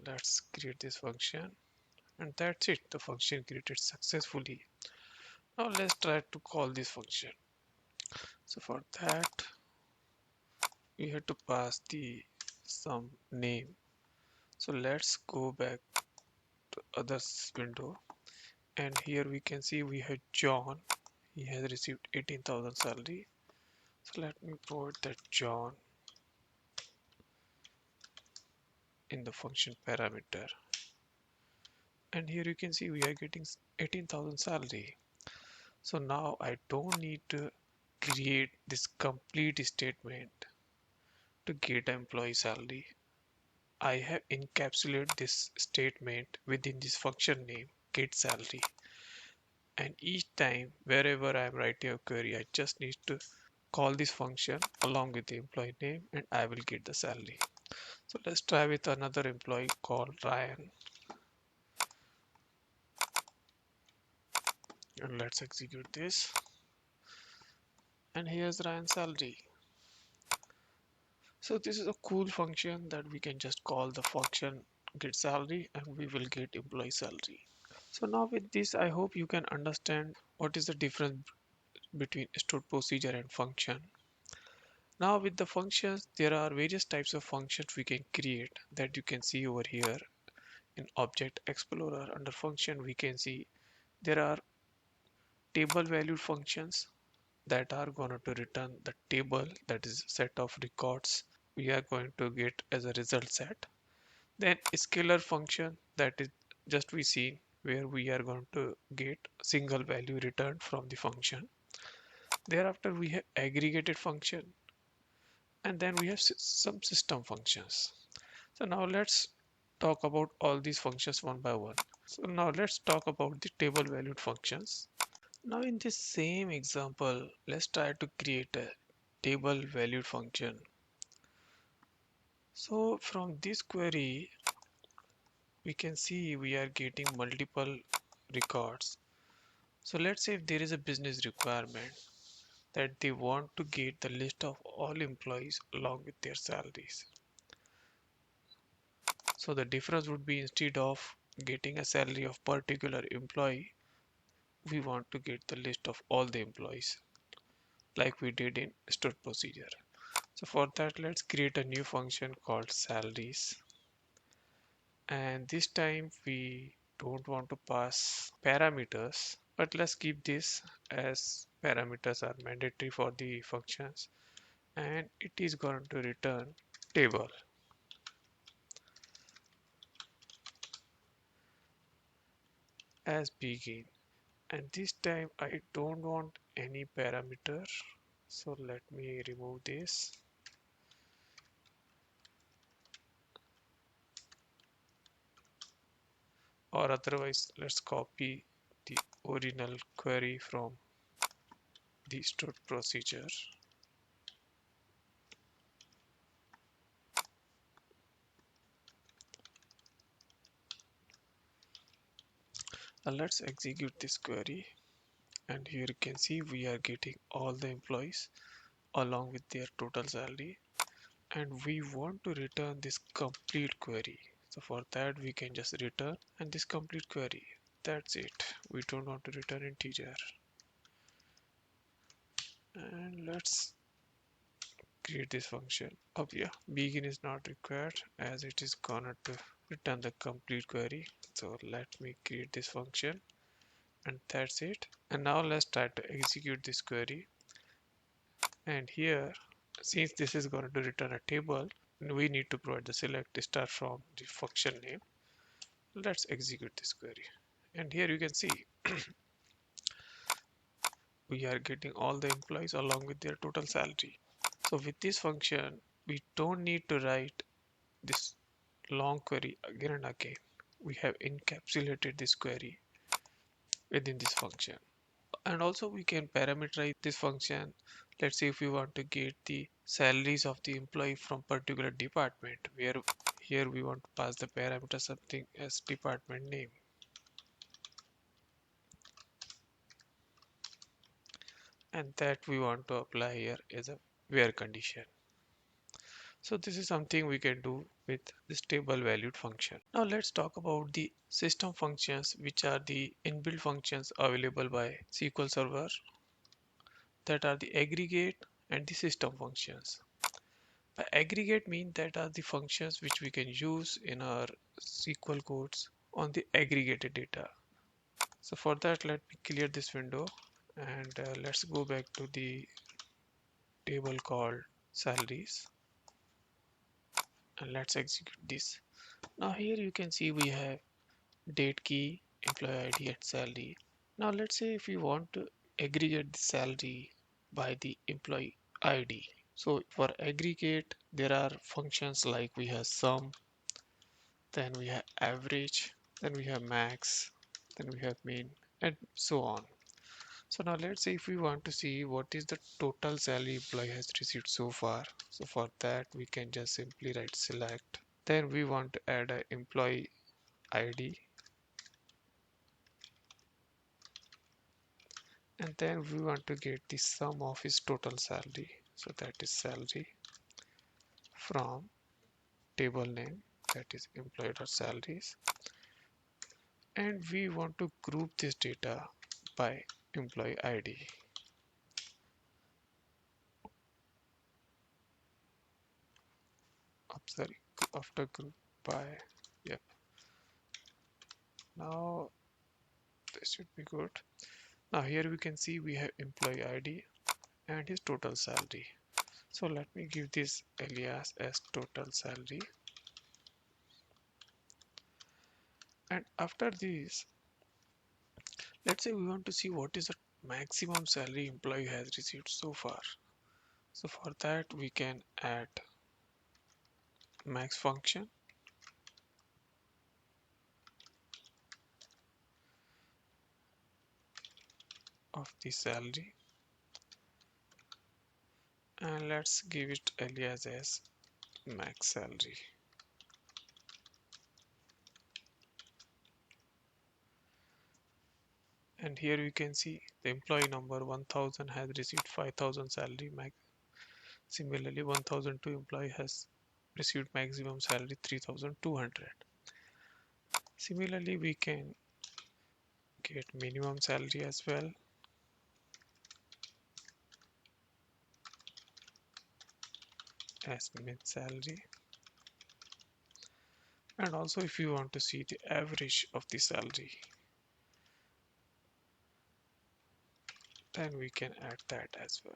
Let's create this function, and that's it. The function created successfully. Now let's try to call this function. So for that, we have to pass the some name. So let's go back to others window, and here we can see we have John. He has received 18,000 salary. So let me put that John in the function parameter, and here you can see we are getting 18,000 salary. So now I don't need to create this complete statement to get employee salary. I have encapsulated this statement within this function name get salary, and each time wherever I am writing a query, I just need to call this function along with the employee name and I will get the salary. So let's try with another employee called Ryan, and let's execute this, and here's Ryan's salary. So this is a cool function that we can just call the function get salary and we will get employee salary. So now with this, I hope you can understand what is the difference between stored procedure and function. Now with the functions, there are various types of functions we can create that you can see over here in Object Explorer. Under function, we can see there are table valued functions that are going to return the table, that is set of records we are going to get as a result set. Then scalar function, that is just we see where we are going to get a single value returned from the function. Thereafter we have aggregated function, and then we have some system functions. So now let's talk about all these functions one by one. So now let's talk about the table valued functions. Now in this same example, let's try to create a table valued function. So from this query, we can see we are getting multiple records. So let's say if there is a business requirement that they want to get the list of all employees along with their salaries. So the difference would be instead of getting a salary of particular employee, we want to get the list of all the employees like we did in stored procedure. So for that, let's create a new function called salaries. And this time we don't want to pass parameters, but let's keep this as parameters are mandatory for the functions, and it is going to return table. As begin, and this time I don't want any parameter, so let me remove this, or otherwise let's copy the original query from the stored procedure. Now let's execute this query, and here you can see we are getting all the employees along with their total salary, and we want to return this complete query. So for that we can just return and this complete query. That's it. We don't want to return integer. And let's create this function. Oh yeah, begin is not required as it is gonna to return the complete query. So let me create this function, and that's it. And now let's try to execute this query. And here, since this is going to return a table, we need to provide the select star from the function name. Let's execute this query. And here you can see we are getting all the employees along with their total salary. So with this function, we don't need to write this long query again and again. We have encapsulated this query within this function. And also we can parameterize this function. Let's say if we want to get the salaries of the employee from particular department, where here we want to pass the parameter something as department name, and that we want to apply here as a where condition. So this is something we can do with this table valued function. Now let's talk about the system functions, which are the inbuilt functions available by SQL Server, that are the aggregate and the system functions. By aggregate mean that are the functions which we can use in our SQL codes on the aggregated data. So for that, let me clear this window, and let's go back to the table called salaries, and let's execute this. Now here you can see we have date key, employee ID and salary. Now let's say if we want to aggregate the salary by the employee ID. So for aggregate, there are functions like we have sum, then we have average, then we have max, then we have mean, and so on. So now let's say if we want to see what is the total salary employee has received so far. So for that we can just simply write select. Then we want to add an employee ID, and then we want to get the sum of his total salary. So that is salary from table name, that is employee.salaries, and we want to group this data by employee ID. Sorry, after group by, yep, now this should be good. Now here we can see we have employee ID and his total salary. So let me give this alias as total salary, and after this, let's say we want to see what is the maximum salary employee has received so far. So for that we can add max function, of the salary, and let's give it alias as max salary. And here you can see the employee number 1000 has received 5000 salary max. Similarly, 1002 employee has received maximum salary 3200. Similarly, we can get minimum salary as well. As min salary. And also if you want to see the average of the salary, then we can add that as well.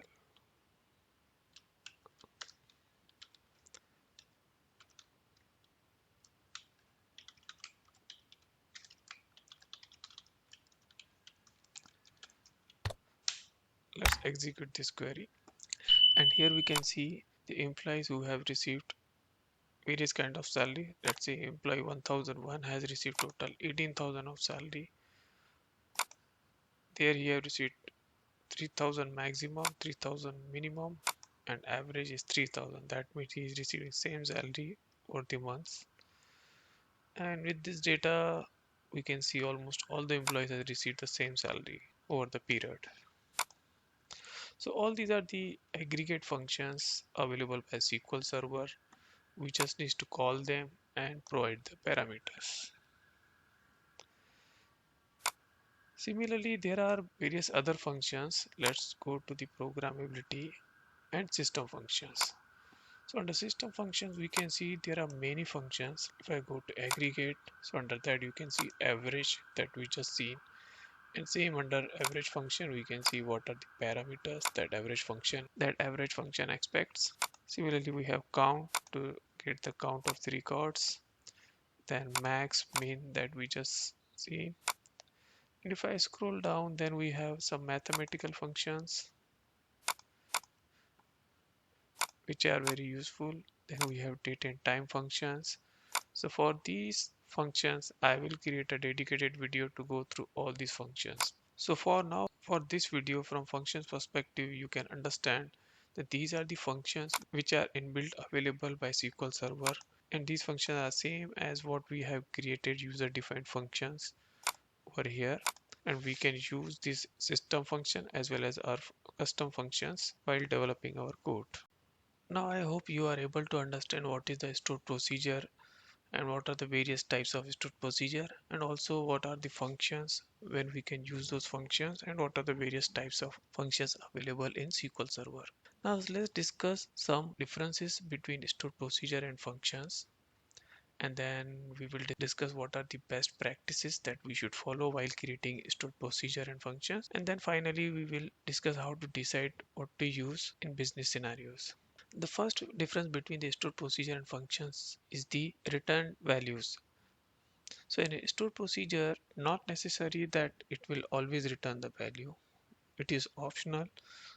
Let's execute this query, and here we can see the employees who have received various kind of salary. Let's say employee 1001 has received total 18,000 of salary. There he have received 3000 maximum, 3000 minimum, and average is 3000. That means he is receiving same salary for the months. And with this data we can see almost all the employees have received the same salary over the period. So all these are the aggregate functions available by SQL Server. We just need to call them and provide the parameters. Similarly, there are various other functions. Let's go to the programmability and system functions. So under system functions, we can see there are many functions. If I go to aggregate, so under that you can see average that we just seen. And same under average function, we can see what are the parameters that average function expects. Similarly, we have count to get the count of the records. Then max, min that we just see. And if I scroll down, then we have some mathematical functions which are very useful. Then we have date and time functions. So for these functions, I will create a dedicated video to go through all these functions. So for now, for this video from functions perspective, you can understand that these are the functions which are inbuilt available by SQL Server, and these functions are same as what we have created user defined functions over here, and we can use this system function as well as our custom functions while developing our code. Now I hope you are able to understand what is the stored procedure and what are the various types of stored procedure, and also what are the functions when we can use those functions, and what are the various types of functions available in SQL Server. Now let's discuss some differences between stored procedure and functions, and then we will discuss what are the best practices that we should follow while creating stored procedure and functions, and then finally we will discuss how to decide what to use in business scenarios. The first difference between the stored procedure and functions is the return values. So in a stored procedure, not necessary that it will always return the value. It is optional.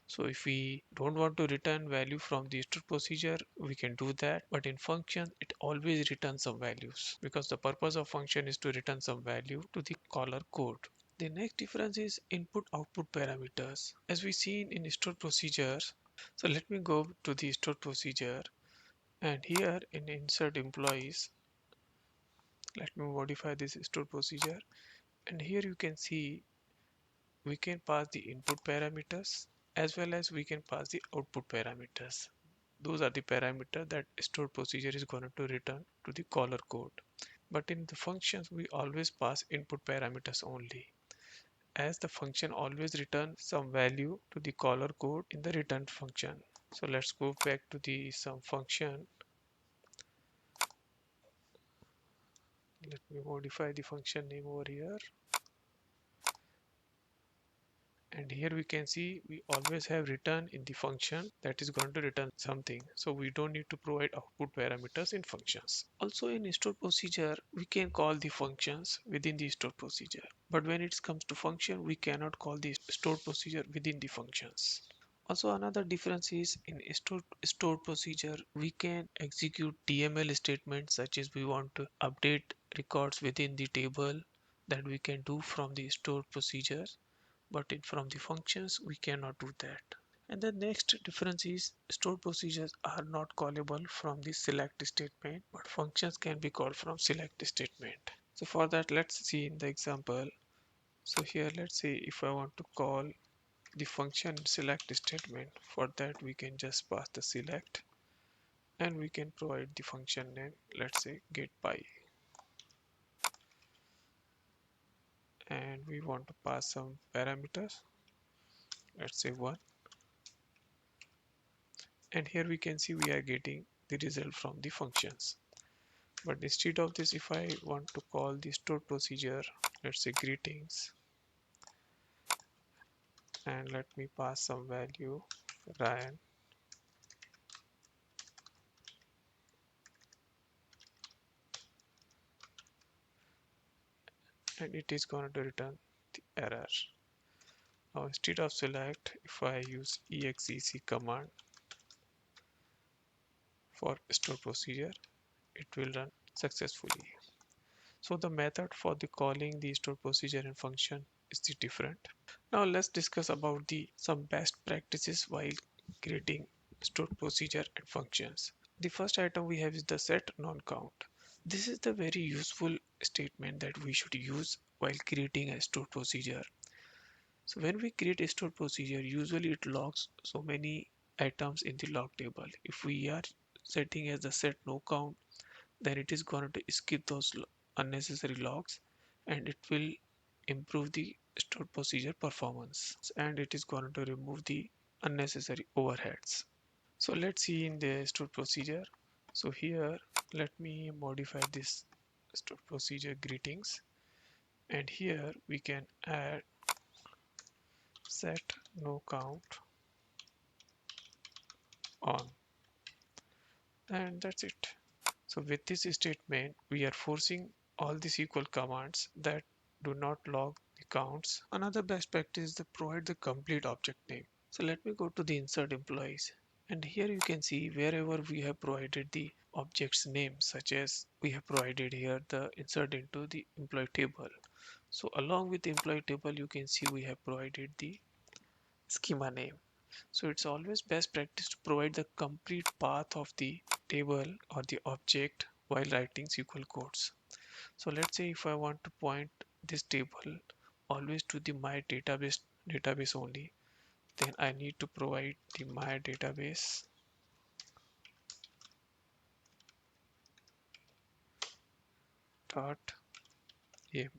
So if we don't want to return value from the stored procedure, we can do that. But in function, it always returns some values because the purpose of function is to return some value to the caller code. The next difference is input output parameters. As we seen in stored procedures, so let me go to the stored procedure, and here in insert employees, let me modify this stored procedure, and here you can see we can pass the input parameters as well as we can pass the output parameters. Those are the parameters that stored procedure is going to return to the caller code. But in the functions, we always pass input parameters only, as the function always returns some value to the caller code in the return function. So let's go back to the some function. Let me modify the function name over here. And here we can see we always have return in the function that is going to return something, so we don't need to provide output parameters in functions. Also in stored procedure, we can call the functions within the stored procedure, but when it comes to function, we cannot call the stored procedure within the functions. Also another difference is in stored procedure, we can execute TML statements, such as we want to update records within the table, that we can do from the stored procedure, but from the functions we cannot do that. And the next difference is stored procedures are not callable from the select statement, but functions can be called from select statement. So for that, let's see in the example. So here let's say if I want to call the function select statement, for that we can just pass the select, and we can provide the function name, let's say get by, and we want to pass some parameters, let's say 1, and here we can see we are getting the result from the functions. But instead of this, if I want to call the stored procedure, let's say greetings, and let me pass some value Ryan, and it is going to return the error. Now instead of select, if I use exec command for stored procedure, it will run successfully. So the method for the calling the stored procedure and function is the different. Now let's discuss about the some best practices while creating stored procedure and functions. The first item we have is the set non-count. This is the very useful statement that we should use while creating a stored procedure. So when we create a stored procedure, usually it logs so many items in the log table. If we are setting as the set no count, then it is going to skip those unnecessary logs and it will improve the stored procedure performance, and it is going to remove the unnecessary overheads. So let's see in the stored procedure. So here let me modify this stored procedure greetings, and here we can add set no count on, and that's it. So with this statement we are forcing all the SQL commands that do not log the counts. Another best practice is to provide the complete object name. So let me go to the insert employees, and here you can see wherever we have provided the object's name, such as we have provided here the insert into the employee table. So along with the employee table you can see we have provided the schema name. So it's always best practice to provide the complete path of the table or the object while writing SQL codes. So let's say if I want to point this table always to the my database only, then I need to provide the my database dot emp.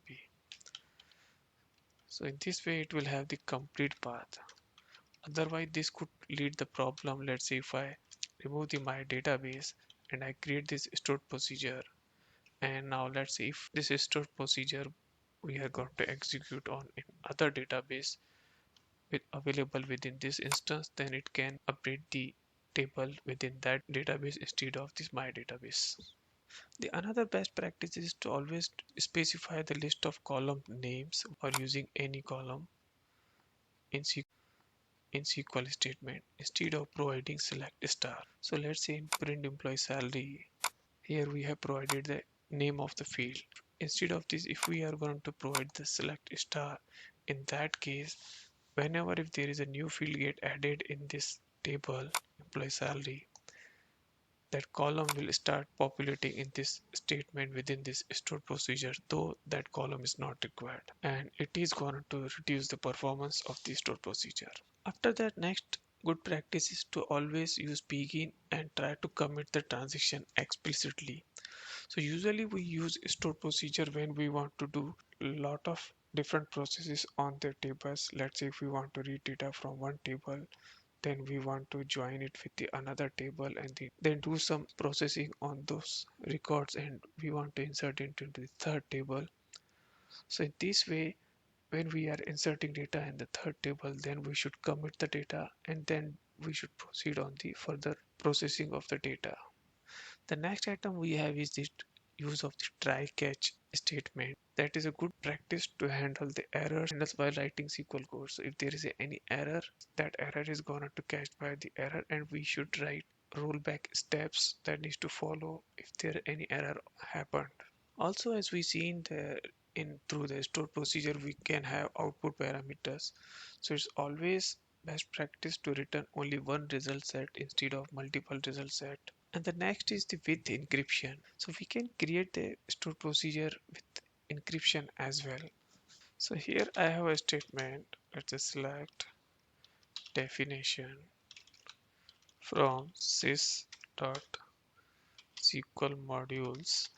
So in this way it will have the complete path. Otherwise this could lead the problem. Let's say if I remove the my database and I create this stored procedure, and now let's see if this is stored procedure we are going to execute on in other database with available within this instance, then it can update the table within that database instead of this my database. The another best practice is to always specify the list of column names or using any column in SQL statement instead of providing select star. So let's say in print employee salary, here we have provided the name of the field. Instead of this, if we are going to provide the select star, in that case, whenever if there is a new field get added in this table, employee salary, that column will start populating in this statement within this stored procedure, though that column is not required, and it is going to reduce the performance of the stored procedure. After that, next good practice is to always use begin and try to commit the transaction explicitly. So usually we use stored procedure when we want to do a lot of different processes on the tables. Let's say if we want to read data from one table, then we want to join it with the another table and then do some processing on those records, and we want to insert it into the third table. So in this way, when we are inserting data in the third table, then we should commit the data and then we should proceed on the further processing of the data. The next item we have is the use of the try catch statement. That is a good practice to handle the errors while writing SQL code. So if there is any error, that error is going to catch by the error, and we should write rollback steps that needs to follow if there any error happened. Also, as we see in the in through the stored procedure, we can have output parameters. So it's always best practice to return only one result set instead of multiple result set. And the next is the with encryption. So we can create the stored procedure with encryption as well. So here I have a statement. Let's just select definition from sys.sql modules.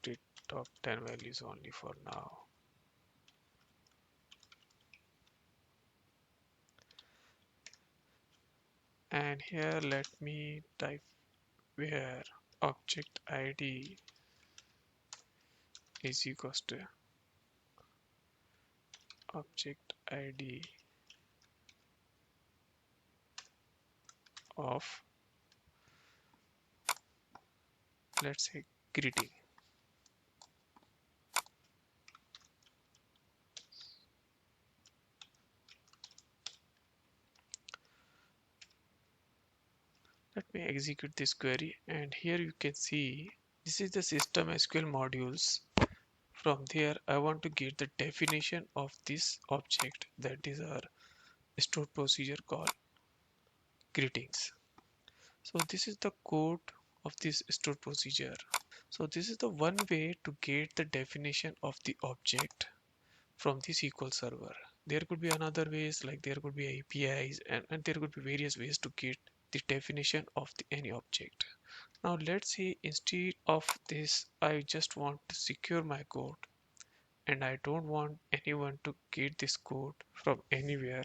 The top 10 values only for now. And here let me type where object id is equals to object id of, let's say, greeting. Let me execute this query, and here you can see this is the system SQL modules. From there I want to get the definition of this object, that is our stored procedure called greetings. So this is the code of this stored procedure. So this is the one way to get the definition of the object from the SQL server. There could be another ways, like there could be APIs, and there could be various ways to get the definition of any object. Now let's say instead of this, I just want to secure my code and I don't want anyone to get this code from anywhere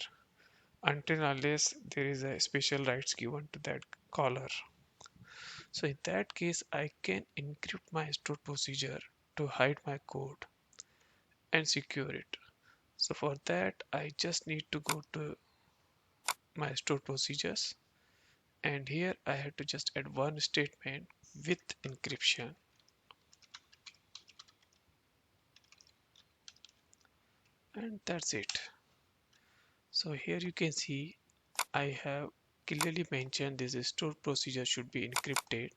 until unless there is a special rights given to that caller. So in that case, I can encrypt my stored procedure to hide my code and secure it. So for that, I just need to go to my stored procedures, and here I have to just add one statement with encryption, and that's it. So here you can see I have clearly mentioned this stored procedure should be encrypted.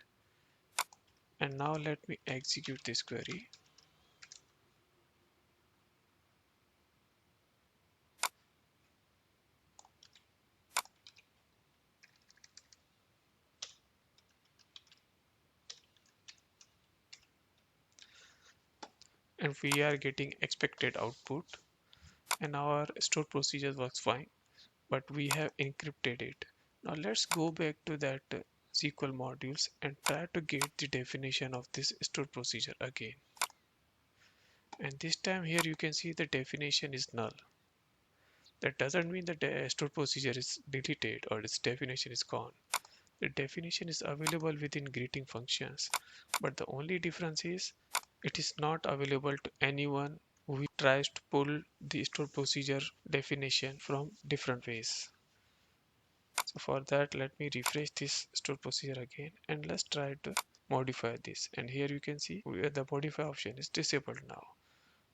And now let me execute this query. And we are getting expected output, and our stored procedure works fine, but we have encrypted it. Now let's go back to that SQL modules and try to get the definition of this stored procedure again. And this time here you can see the definition is null. That doesn't mean that the stored procedure is deleted or its definition is gone. The definition is available within greeting functions, but the only difference is it is not available to anyone who tries to pull the stored procedure definition from different ways. So for that, let me refresh this stored procedure again and let's try to modify this. And here you can see the modify option is disabled now.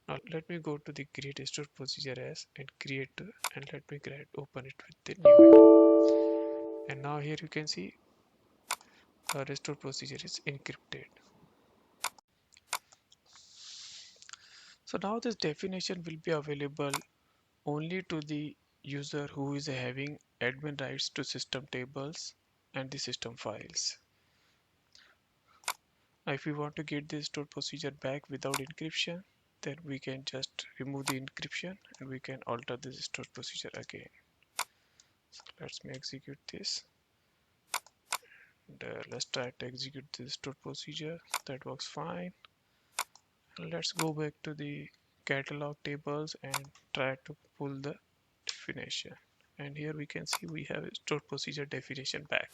Now let me go to the create stored procedure as and create and let me open it with the new window. And now here you can see the restore procedure is encrypted. So now this definition will be available only to the user who is having admin rights to system tables and the system files. Now if we want to get this stored procedure back without encryption, then we can just remove the encryption and we can alter this stored procedure again. So let's me execute this. And let's try to execute this stored procedure. That works fine. And let's go back to the catalog tables and try to pull the definition. And here we can see we have stored procedure definition back.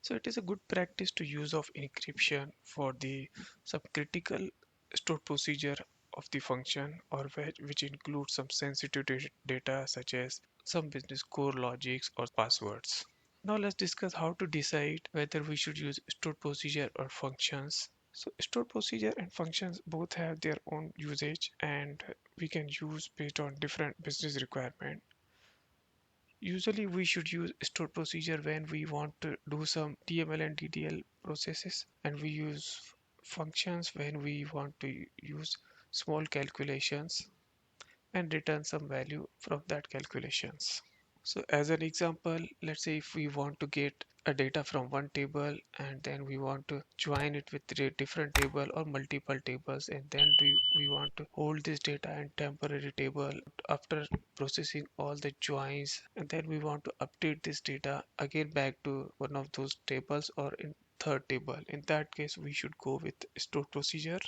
So it is a good practice to use of encryption for the subcritical stored procedure of the function or which includes some sensitive data such as some business core logics or passwords. Now let's discuss how to decide whether we should use stored procedure or functions. So stored procedure and functions both have their own usage and we can use based on different business requirement. Usually we should use stored procedure when we want to do some DML and DDL processes, and we use functions when we want to use small calculations and return some value from that calculations. So as an example, let's say if we want to get a data from one table and then we want to join it with a different table or multiple tables, and then we want to hold this data in temporary table after processing all the joins, and then we want to update this data again back to one of those tables or in third table. In that case, we should go with stored procedure.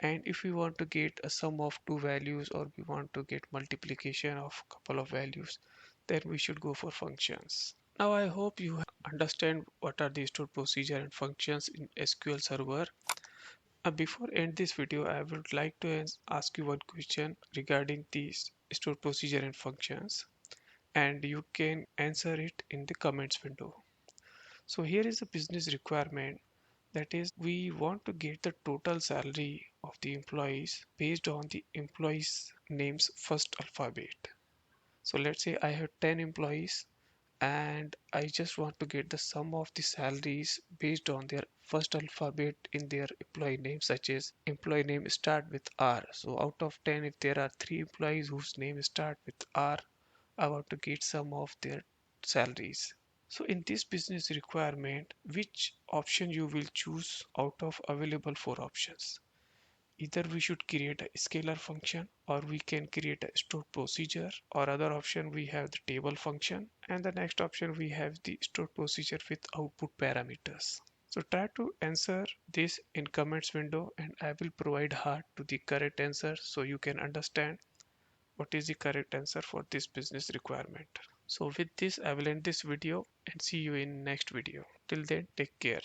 And if we want to get a sum of two values or we want to get multiplication of couple of values, then we should go for functions. Now I hope you understand what are the stored procedure and functions in SQL Server. Before end this video, I would like to ask you one question regarding these stored procedure and functions, and you can answer it in the comments window. So here is a business requirement, that is we want to get the total salary of the employees based on the employees name's first alphabet. So let's say I have 10 employees and I just want to get the sum of the salaries based on their first alphabet in their employee name, such as employee name start with R. So out of 10, if there are 3 employees whose name start with R, I want to get sum of their salaries. So in this business requirement, which option you will choose out of available four options? Either we should create a scalar function or we can create a stored procedure, or other option we have the table function, and the next option we have the stored procedure with output parameters. So try to answer this in comments window and I will provide hard to the correct answer so you can understand what is the correct answer for this business requirement. So with this I will end this video and see you in next video. Till then, take care.